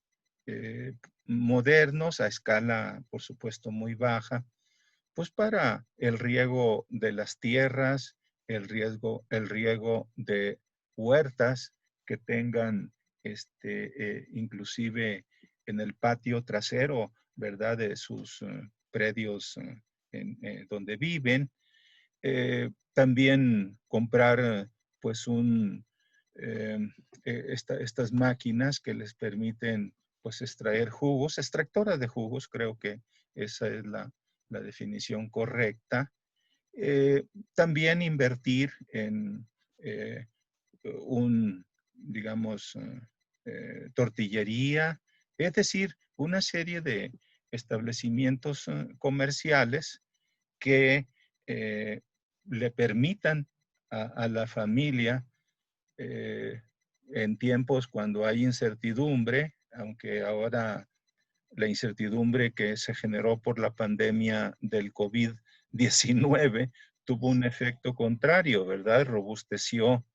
Speaker 1: modernos a escala, por supuesto, muy baja, pues para el riego de las tierras, el riego de huertas que tengan inclusive en el patio trasero, ¿verdad? De sus predios donde viven. También comprar pues estas máquinas que les permiten pues extraer jugos, extractoras de jugos, creo que esa es la definición correcta. También invertir en digamos, tortillería, es decir, una serie de establecimientos comerciales que le permitan a la familia en tiempos cuando hay incertidumbre, aunque ahora la incertidumbre que se generó por la pandemia del COVID-19 tuvo un efecto contrario, ¿verdad? Robusteció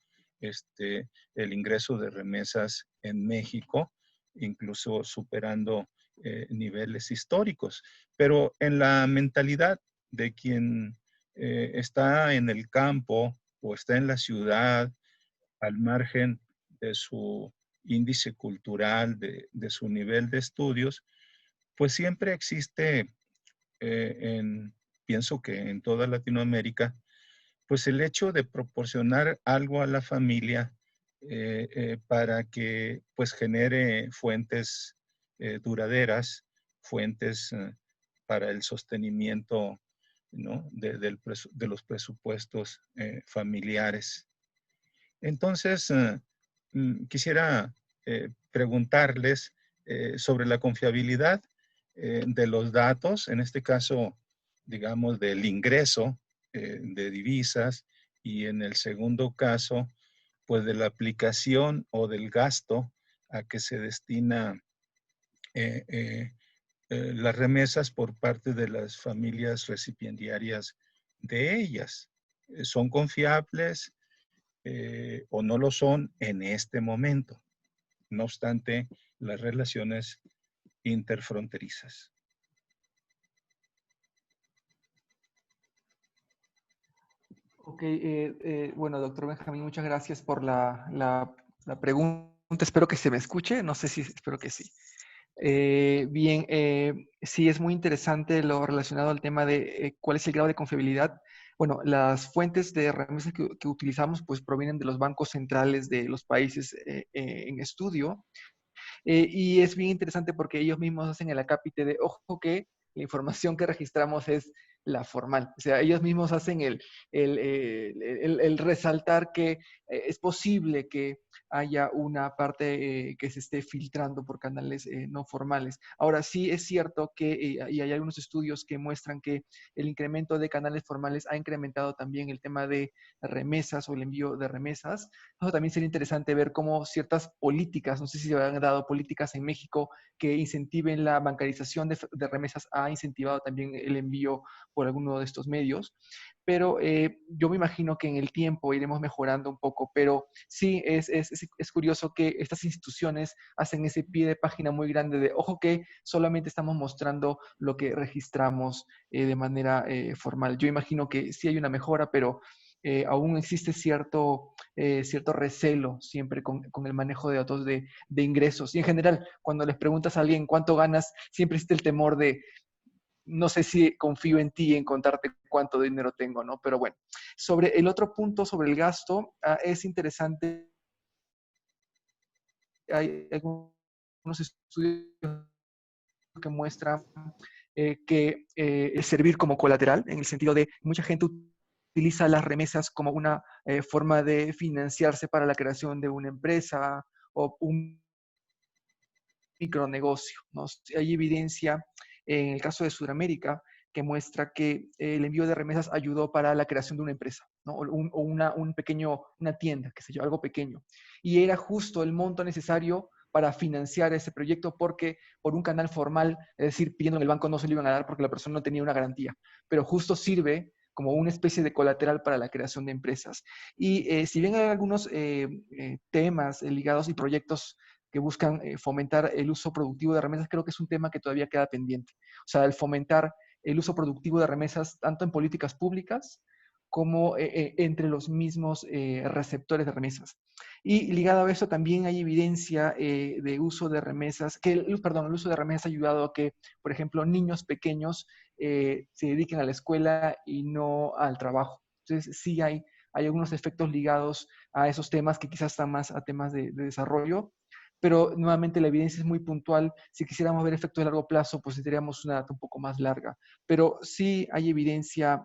Speaker 1: el ingreso de remesas en México, incluso superando niveles históricos. Pero en la mentalidad de quien está en el campo o está en la ciudad, al margen de su índice cultural, de su nivel de estudios, pues siempre existe, pienso que en toda Latinoamérica, pues el hecho de proporcionar algo a la familia para que pues genere fuentes duraderas, fuentes para el sostenimiento, ¿no? de los presupuestos familiares. Entonces, quisiera preguntarles sobre la confiabilidad de los datos, en este caso, digamos, del ingreso de divisas, y en el segundo caso, pues de la aplicación o del gasto a que se destina las remesas por parte de las familias recipiendarias de ellas. ¿Son confiables o no lo son en este momento? No obstante, las relaciones interfronterizas.
Speaker 8: Ok, bueno, doctor Benjamín, muchas gracias por la pregunta. Espero que se me escuche, no sé si, espero que sí. Bien, sí, es muy interesante lo relacionado al tema de cuál es el grado de confiabilidad. Bueno, las fuentes de remesas que utilizamos pues provienen de los bancos centrales de los países en estudio. Y es bien interesante porque ellos mismos hacen el acápite de, ojo que la información que registramos es la formal. O sea, ellos mismos hacen el resaltar que es posible que haya una parte que se esté filtrando por canales no formales. Ahora, sí es cierto que, y hay algunos estudios que muestran que el incremento de canales formales ha incrementado también el tema de remesas o el envío de remesas. Eso también sería interesante ver cómo ciertas políticas, no sé si se han dado políticas en México que incentiven la bancarización de remesas, ha incentivado también el envío por alguno de estos medios. Pero yo me imagino que en el tiempo iremos mejorando un poco, pero sí es curioso que estas instituciones hacen ese pie de página muy grande de, ojo que solamente estamos mostrando lo que registramos de manera formal. Yo imagino que sí hay una mejora, pero aún existe cierto recelo siempre con el manejo de datos de ingresos. Y en general, cuando les preguntas a alguien cuánto ganas, siempre existe el temor de, no sé si confío en ti en contarte cuánto dinero tengo, ¿no? Pero bueno, sobre el otro punto, sobre el gasto, es interesante. Hay algunos estudios que muestran que servir como colateral, en el sentido de mucha gente utiliza las remesas como una forma de financiarse para la creación de una empresa o un micronegocio, ¿no? Hay evidencia en el caso de Sudamérica que muestra que el envío de remesas ayudó para la creación de una empresa, ¿no? O una tienda, qué sé yo, algo pequeño. Y era justo el monto necesario para financiar ese proyecto porque por un canal formal, es decir, pidiendo en el banco no se lo iban a dar porque la persona no tenía una garantía, pero justo sirve como una especie de colateral para la creación de empresas. Y si bien hay algunos temas ligados y proyectos que buscan fomentar el uso productivo de remesas, creo que es un tema que todavía queda pendiente. O sea, el fomentar el uso productivo de remesas tanto en políticas públicas como entre los mismos receptores de remesas. Y ligado a eso también hay evidencia de uso de remesas, el uso de remesas ha ayudado a que, por ejemplo, niños pequeños se dediquen a la escuela y no al trabajo. Entonces, sí hay algunos efectos ligados a esos temas que quizás están más a temas de desarrollo, pero nuevamente la evidencia es muy puntual. Si quisiéramos ver efectos de largo plazo, pues necesitaríamos una data un poco más larga. Pero sí hay evidencia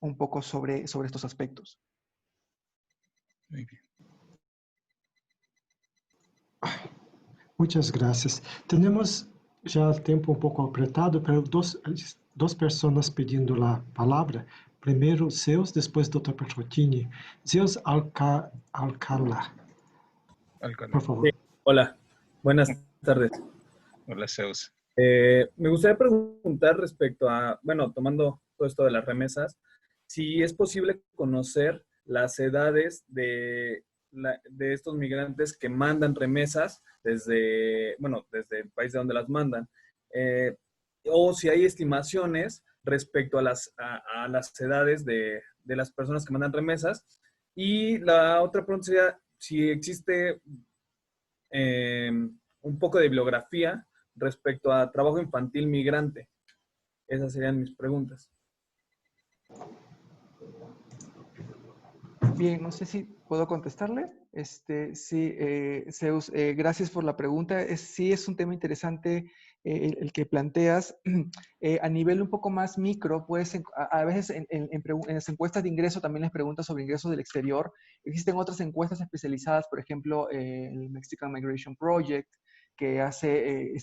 Speaker 8: un poco sobre estos aspectos.
Speaker 1: Muy bien.
Speaker 2: Muchas gracias. Tenemos ya el tiempo un poco apretado, pero dos personas pidiendo la palabra. Primero Zeus, después Dr. Petrottini. Zeus Alcalá. Por favor.
Speaker 12: Sí, hola, buenas tardes.
Speaker 1: Hola, Zeus.
Speaker 12: Me gustaría preguntar respecto a, bueno, tomando todo esto de las remesas, si es posible conocer las edades de estos migrantes que mandan remesas desde el país de donde las mandan, o si hay estimaciones respecto a las edades de las personas que mandan remesas. Y la otra pregunta sería si existe un poco de bibliografía respecto a trabajo infantil migrante. Esas serían mis preguntas.
Speaker 8: Bien, no sé si puedo contestarle. Sí, Zeus, gracias por la pregunta. Sí, es un tema interesante el que planteas. A nivel un poco más micro, pues a veces en las encuestas de ingreso también les preguntas sobre ingresos del exterior. Existen otras encuestas especializadas, por ejemplo, el Mexican Migration Project, que hace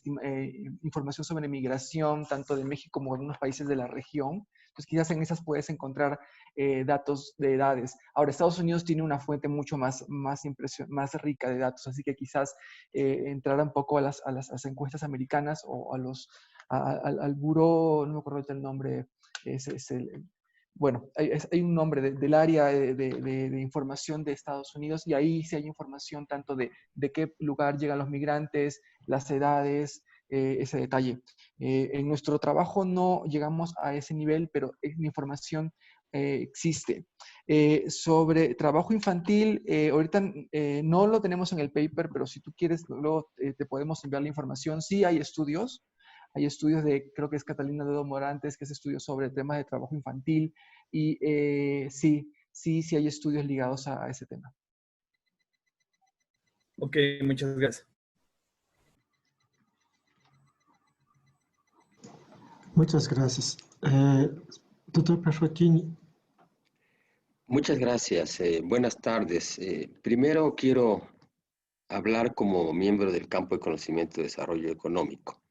Speaker 8: información sobre migración tanto de México como de algunos países de la región. Entonces, quizás en esas puedes encontrar datos de edades. Ahora, Estados Unidos tiene una fuente mucho más rica de datos, así que quizás entrar un poco a las encuestas americanas o al buró, no me acuerdo el nombre, bueno, hay un nombre del área de información de Estados Unidos y ahí sí hay información tanto de qué lugar llegan los migrantes, las edades, ese detalle. En nuestro trabajo no llegamos a ese nivel, pero la información existe. Sobre trabajo infantil, ahorita no lo tenemos en el paper, pero si tú quieres, luego te podemos enviar la información. Sí hay estudios. Hay estudios creo que es Catalina Dedo Morantes, que es estudios sobre temas de trabajo infantil. Y sí hay estudios ligados a ese tema.
Speaker 12: Ok, muchas gracias.
Speaker 2: Muchas gracias. Doctor Petrottini.
Speaker 13: Muchas gracias. Buenas tardes. Primero quiero hablar como miembro del campo de conocimiento de desarrollo económico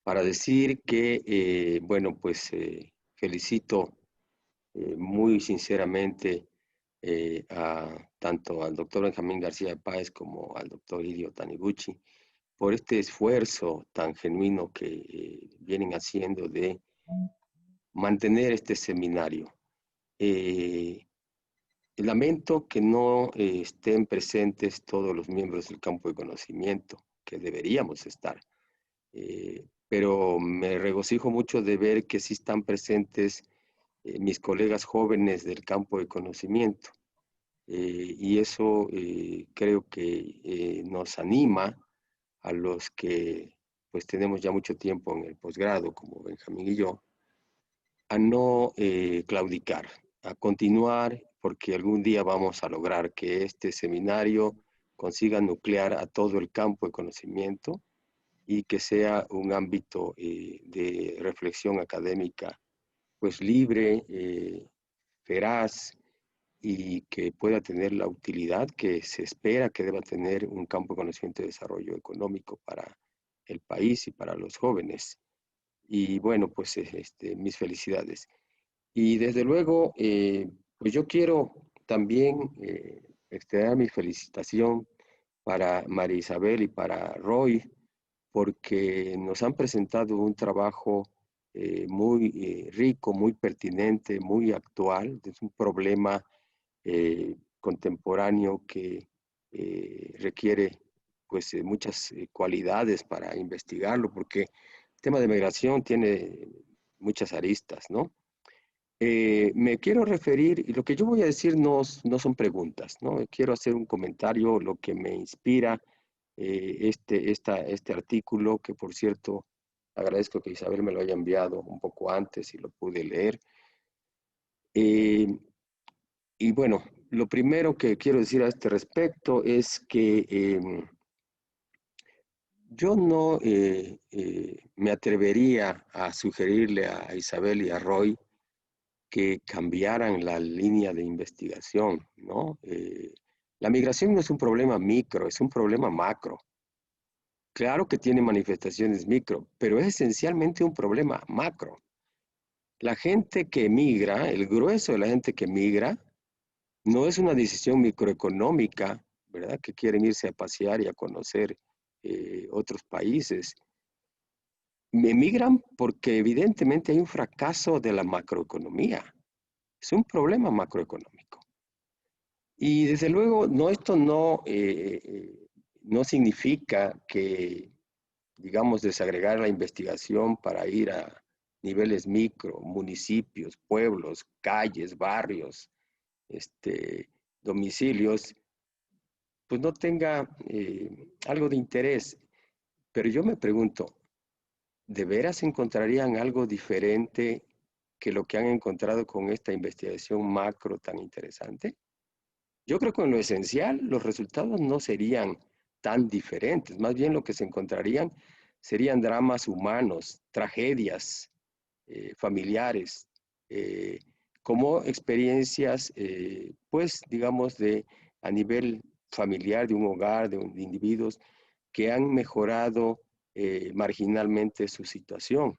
Speaker 13: para decir que, felicito muy sinceramente tanto al doctor Benjamín García Páez como al doctor Hideo Taniguchi por este esfuerzo tan genuino que vienen haciendo de mantener este seminario. Lamento que no estén presentes todos los miembros del campo de conocimiento, que deberíamos estar, pero me regocijo mucho de ver que sí están presentes mis colegas jóvenes del campo de conocimiento, y eso creo que nos anima a los que pues tenemos ya mucho tiempo en el posgrado, como Benjamín y yo, a no claudicar, a continuar, porque algún día vamos a lograr que este seminario consiga nuclear a todo el campo de conocimiento y que sea un ámbito de reflexión académica pues libre, veraz, y que pueda tener la utilidad que se espera que deba tener un campo de conocimiento y desarrollo económico para el país y para los jóvenes. Y bueno, pues mis felicidades. Y desde luego, pues yo quiero también extender mi felicitación para María Isabel y para Roy, porque nos han presentado un trabajo muy rico, muy pertinente, muy actual. Es un problema contemporáneo que requiere pues muchas cualidades para investigarlo, porque el tema de migración tiene muchas aristas, ¿no? Me quiero referir, y lo que yo voy a decir no son preguntas, ¿no? Quiero hacer un comentario, lo que me inspira este artículo, que por cierto agradezco que Isabel me lo haya enviado un poco antes y lo pude leer. Y bueno, lo primero que quiero decir a este respecto es que yo no me atrevería a sugerirle a Isabel y a Roy que cambiaran la línea de investigación, ¿no? La migración no es un problema micro, es un problema macro. Claro que tiene manifestaciones micro, pero es esencialmente un problema macro. La gente que migra, el grueso de la gente que migra, no es una decisión microeconómica, ¿verdad? Que quieren irse a pasear y a conocer otros países. Emigran porque evidentemente hay un fracaso de la macroeconomía. Es un problema macroeconómico. Y desde luego, esto no significa que, digamos, desagregar la investigación para ir a niveles micro, municipios, pueblos, calles, barrios, domicilios, pues no tenga algo de interés. Pero yo me pregunto, ¿de veras encontrarían algo diferente que lo que han encontrado con esta investigación macro tan interesante? Yo creo que en lo esencial los resultados no serían tan diferentes, más bien lo que se encontrarían serían dramas humanos, tragedias familiares, como experiencias, pues, digamos, a nivel familiar, de un hogar, de individuos que han mejorado marginalmente su situación.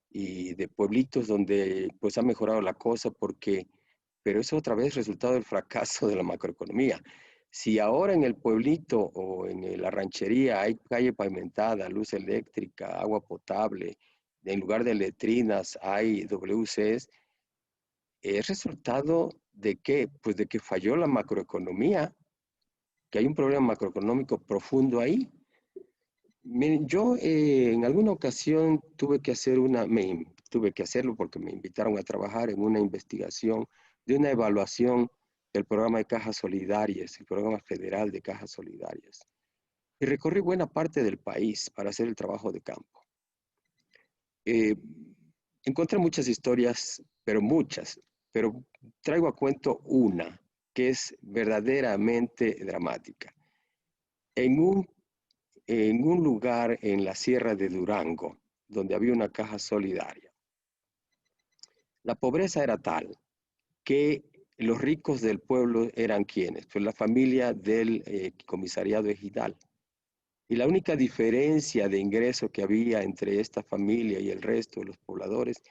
Speaker 13: Y de pueblitos donde, pues, ha mejorado la cosa pero es otra vez resultado del fracaso de la macroeconomía. Si ahora en el pueblito o en la ranchería hay calle pavimentada, luz eléctrica, agua potable, en lugar de letrinas hay WCs, ¿es resultado de qué? Pues de que falló la macroeconomía, que hay un problema macroeconómico profundo ahí. Miren, yo en alguna ocasión tuve que hacerlo porque me invitaron a trabajar en una investigación de una evaluación del programa de Cajas Solidarias, el programa federal de Cajas Solidarias. Y recorrí buena parte del país para hacer el trabajo de campo. Encontré muchas historias, pero traigo a cuento una que es verdaderamente dramática. En un lugar en la Sierra de Durango, donde había una caja solidaria, la pobreza era tal que los ricos del pueblo eran ¿quiénes? Pues la familia del comisariado ejidal. Y la única diferencia de ingreso que había entre esta familia y el resto de los pobladores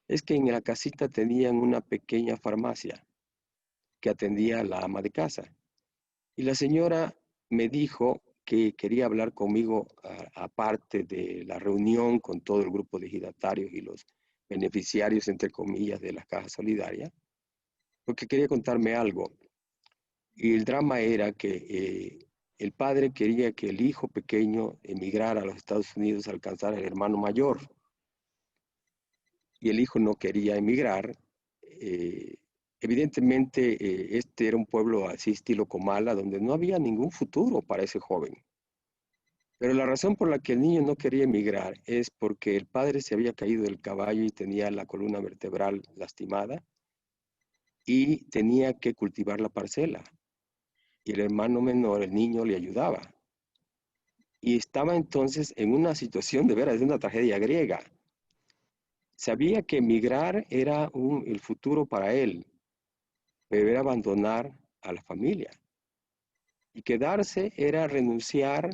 Speaker 13: es que en la casita tenían una pequeña farmacia que atendía a la ama de casa. Y la señora me dijo que quería hablar conmigo aparte de la reunión con todo el grupo de ejidatarios y los beneficiarios, entre comillas, de la Caja Solidaria, porque quería contarme algo. Y el drama era que el padre quería que el hijo pequeño emigrara a los Estados Unidos a alcanzar al hermano mayor. Y el hijo no quería emigrar. Evidentemente, este era un pueblo así estilo Comala, donde no había ningún futuro para ese joven. Pero la razón por la que el niño no quería emigrar es porque el padre se había caído del caballo y tenía la columna vertebral lastimada y tenía que cultivar la parcela. Y el hermano menor, el niño, le ayudaba. y estaba entonces en una situación de veras de una tragedia griega. Sabía que emigrar era el futuro para él, pero era abandonar a la familia. Y quedarse era renunciar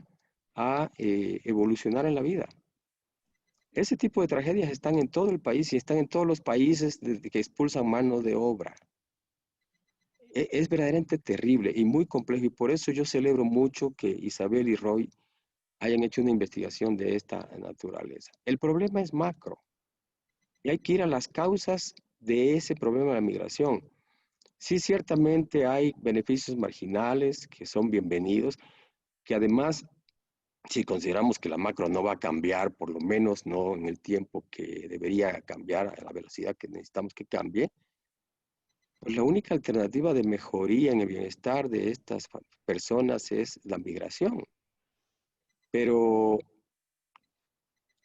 Speaker 13: a evolucionar en la vida. Ese tipo de tragedias están en todo el país y están en todos los países que expulsan mano de obra. Es verdaderamente terrible y muy complejo, y por eso yo celebro mucho que Isabel y Roy hayan hecho una investigación de esta naturaleza. El problema es macro y hay que ir a las causas de ese problema de la migración. Sí, ciertamente hay beneficios marginales que son bienvenidos, que además, si consideramos que la macro no va a cambiar, por lo menos no en el tiempo que debería cambiar, a la velocidad que necesitamos que cambie, pues la única alternativa de mejoría en el bienestar de estas personas es la migración. Pero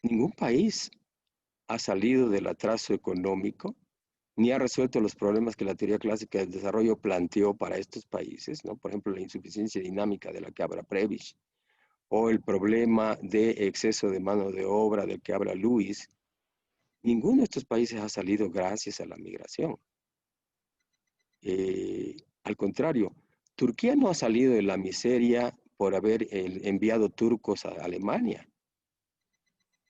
Speaker 13: ningún país ha salido del atraso económico, ni ha resuelto los problemas que la teoría clásica del desarrollo planteó para estos países, ¿no? Por ejemplo, la insuficiencia dinámica de la que habla Prebisch, o el problema de exceso de mano de obra del que habla Lewis. Ninguno de estos países ha salido gracias a la migración. Al contrario, Turquía no ha salido de la miseria por haber enviado turcos a Alemania.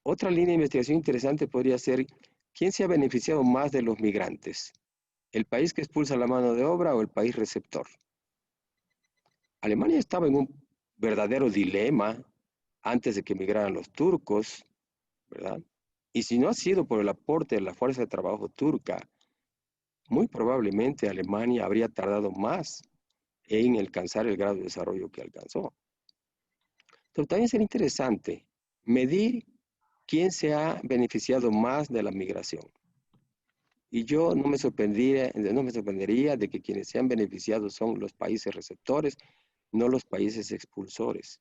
Speaker 13: Otra línea de investigación interesante podría ser, ¿quién se ha beneficiado más de los migrantes? ¿El país que expulsa la mano de obra o el país receptor? Alemania estaba en un verdadero dilema antes de que migraran los turcos, ¿verdad? Y si no ha sido por el aporte de la fuerza de trabajo turca, muy probablemente Alemania habría tardado más en alcanzar el grado de desarrollo que alcanzó. Pero también sería interesante medir quién se ha beneficiado más de la migración. Y yo no me sorprendería de que quienes se han beneficiado son los países receptores, no los países expulsores.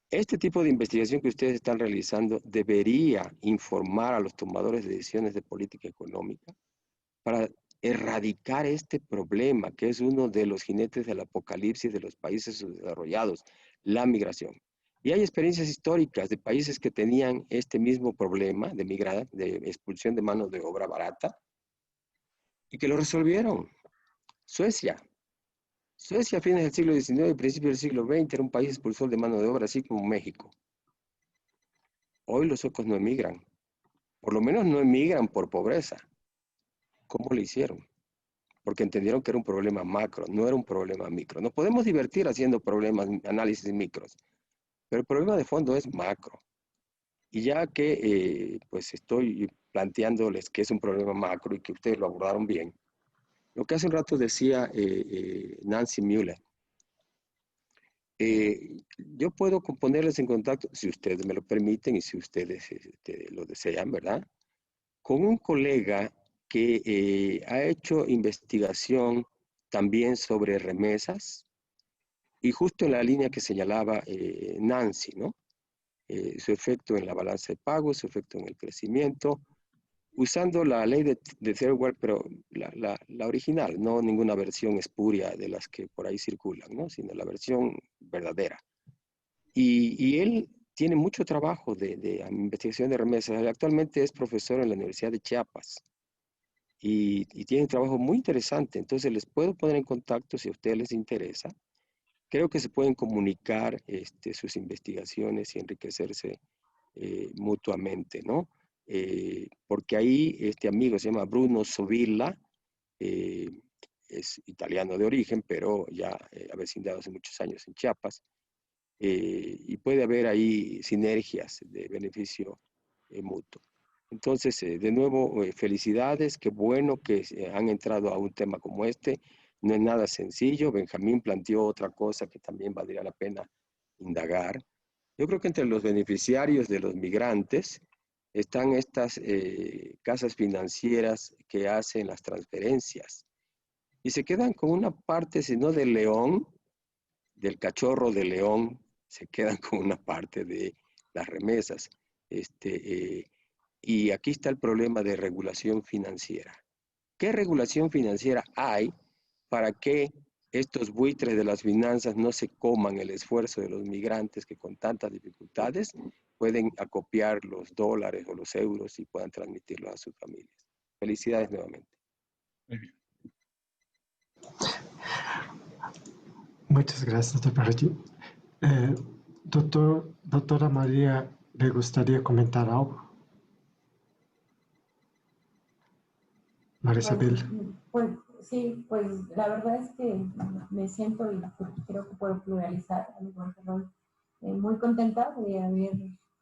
Speaker 13: Este tipo de investigación que ustedes están realizando debería informar a los tomadores de decisiones de política económica para erradicar este problema, que es uno de los jinetes del apocalipsis de los países subdesarrollados, la migración. Y hay experiencias históricas de países que tenían este mismo problema de expulsión de mano de obra barata, y que lo resolvieron. Suecia a fines del siglo XIX y principios del siglo XX era un país expulsor de mano de obra, así como México. Hoy los suecos no emigran. Por lo menos no emigran por pobreza. ¿Cómo lo hicieron? Porque entendieron que era un problema macro, no era un problema micro. Nos podemos divertir haciendo análisis micros, pero el problema de fondo es macro. Y ya que pues estoy planteándoles que es un problema macro y que ustedes lo abordaron bien, lo que hace un rato decía Nancy Müller, yo puedo ponerles en contacto, si ustedes me lo permiten y si ustedes lo desean, ¿verdad? Con un colega que ha hecho investigación también sobre remesas y justo en la línea que señalaba Nancy, ¿no? Su efecto en la balanza de pagos, su efecto en el crecimiento, usando la ley de Third World, pero la original, no ninguna versión espuria de las que por ahí circulan, ¿no? Sino la versión verdadera. Y él tiene mucho trabajo de investigación de remesas. Actualmente es profesor en la Universidad de Chiapas y tiene un trabajo muy interesante. Entonces les puedo poner en contacto si a ustedes les interesa. Creo que se pueden comunicar sus investigaciones y enriquecerse mutuamente, ¿no? Porque ahí este amigo se llama Bruno Sovilla, es italiano de origen, pero ya ha vecindado hace muchos años en Chiapas, y puede haber ahí sinergias de beneficio mutuo. Entonces, de nuevo, felicidades, qué bueno que han entrado a un tema como este, no es nada sencillo. Benjamín planteó otra cosa que también valdría la pena indagar. Yo creo que entre los beneficiarios de los migrantes están estas casas financieras que hacen las transferencias y se quedan con una parte, si no del león, del cachorro de león, se quedan con una parte de las remesas. Y aquí está el problema de regulación financiera. ¿Qué regulación financiera hay para que estos buitres de las finanzas no se coman el esfuerzo de los migrantes que con tantas dificultades pueden acopiar los dólares o los euros y puedan transmitirlos a sus familias. Felicidades nuevamente.
Speaker 1: Muy bien.
Speaker 2: Muchas gracias, doctor Parretti. Doctora María, ¿le gustaría comentar algo? María Isabel.
Speaker 3: Pues sí, pues la verdad es que me siento y creo que puedo pluralizar, al igual que Roy, muy contenta de haber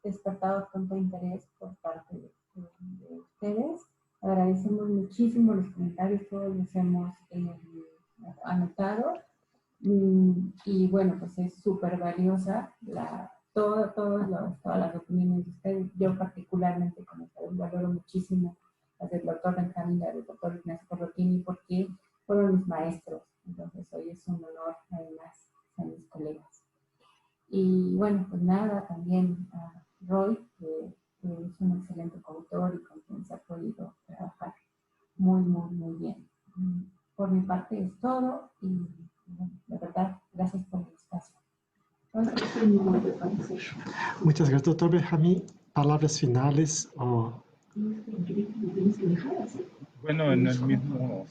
Speaker 3: despertado tanto interés por parte de ustedes. Agradecemos muchísimo los comentarios, todos los hemos anotado. Y bueno, pues es súper valiosa todas las opiniones de ustedes. Yo particularmente, como saben, valoro muchísimo las del doctor Benjamín, las del doctor Ignacio Corrotini, porque fueron mis maestros. Entonces hoy es un honor, además, a mis colegas. Y bueno, pues nada, también a Roy, que es un excelente coautor y con quien se ha podido trabajar muy, muy, muy bien. Por mi parte es todo y bueno, de verdad, gracias por el espacio.
Speaker 2: Muchas gracias, doctor Benjamín. ¿Palabras finales o...?
Speaker 1: Bueno, en el mismo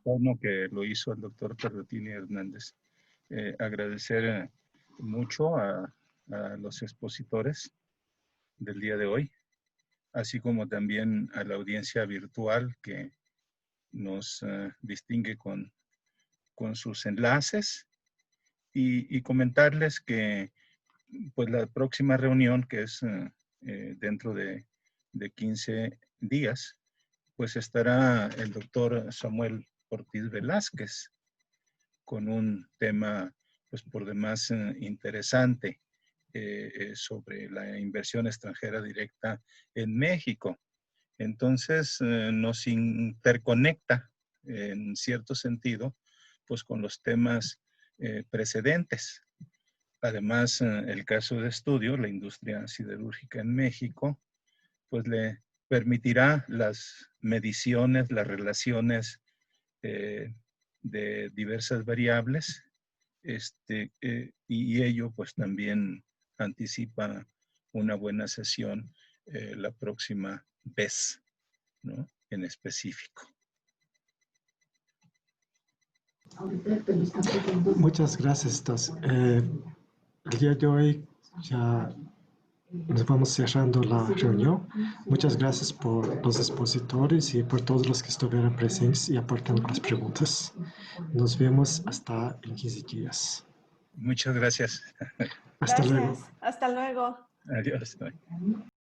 Speaker 1: tono que lo hizo el doctor Corrotini Hernández, agradecer mucho a los expositores del día de hoy, así como también a la audiencia virtual que nos distingue con sus enlaces y comentarles que pues la próxima reunión, que es dentro de 15 días, pues estará el doctor Samuel Ortiz Velázquez con un tema pues por demás interesante sobre la inversión extranjera directa en México. Entonces nos interconecta en cierto sentido pues con los temas precedentes. Además, el caso de estudio, la industria siderúrgica en México, pues le permitirá las mediciones, las relaciones de diversas variables, y ello pues también anticipa una buena sesión la próxima vez, ¿no? En específico.
Speaker 2: Muchas gracias. El día de hoy ya nos vamos cerrando la reunión. Muchas gracias por los expositores y por todos los que estuvieron presentes y aportando las preguntas. Nos vemos hasta en 15 días.
Speaker 1: Muchas gracias.
Speaker 2: Hasta luego.
Speaker 6: Hasta luego.
Speaker 1: Adiós.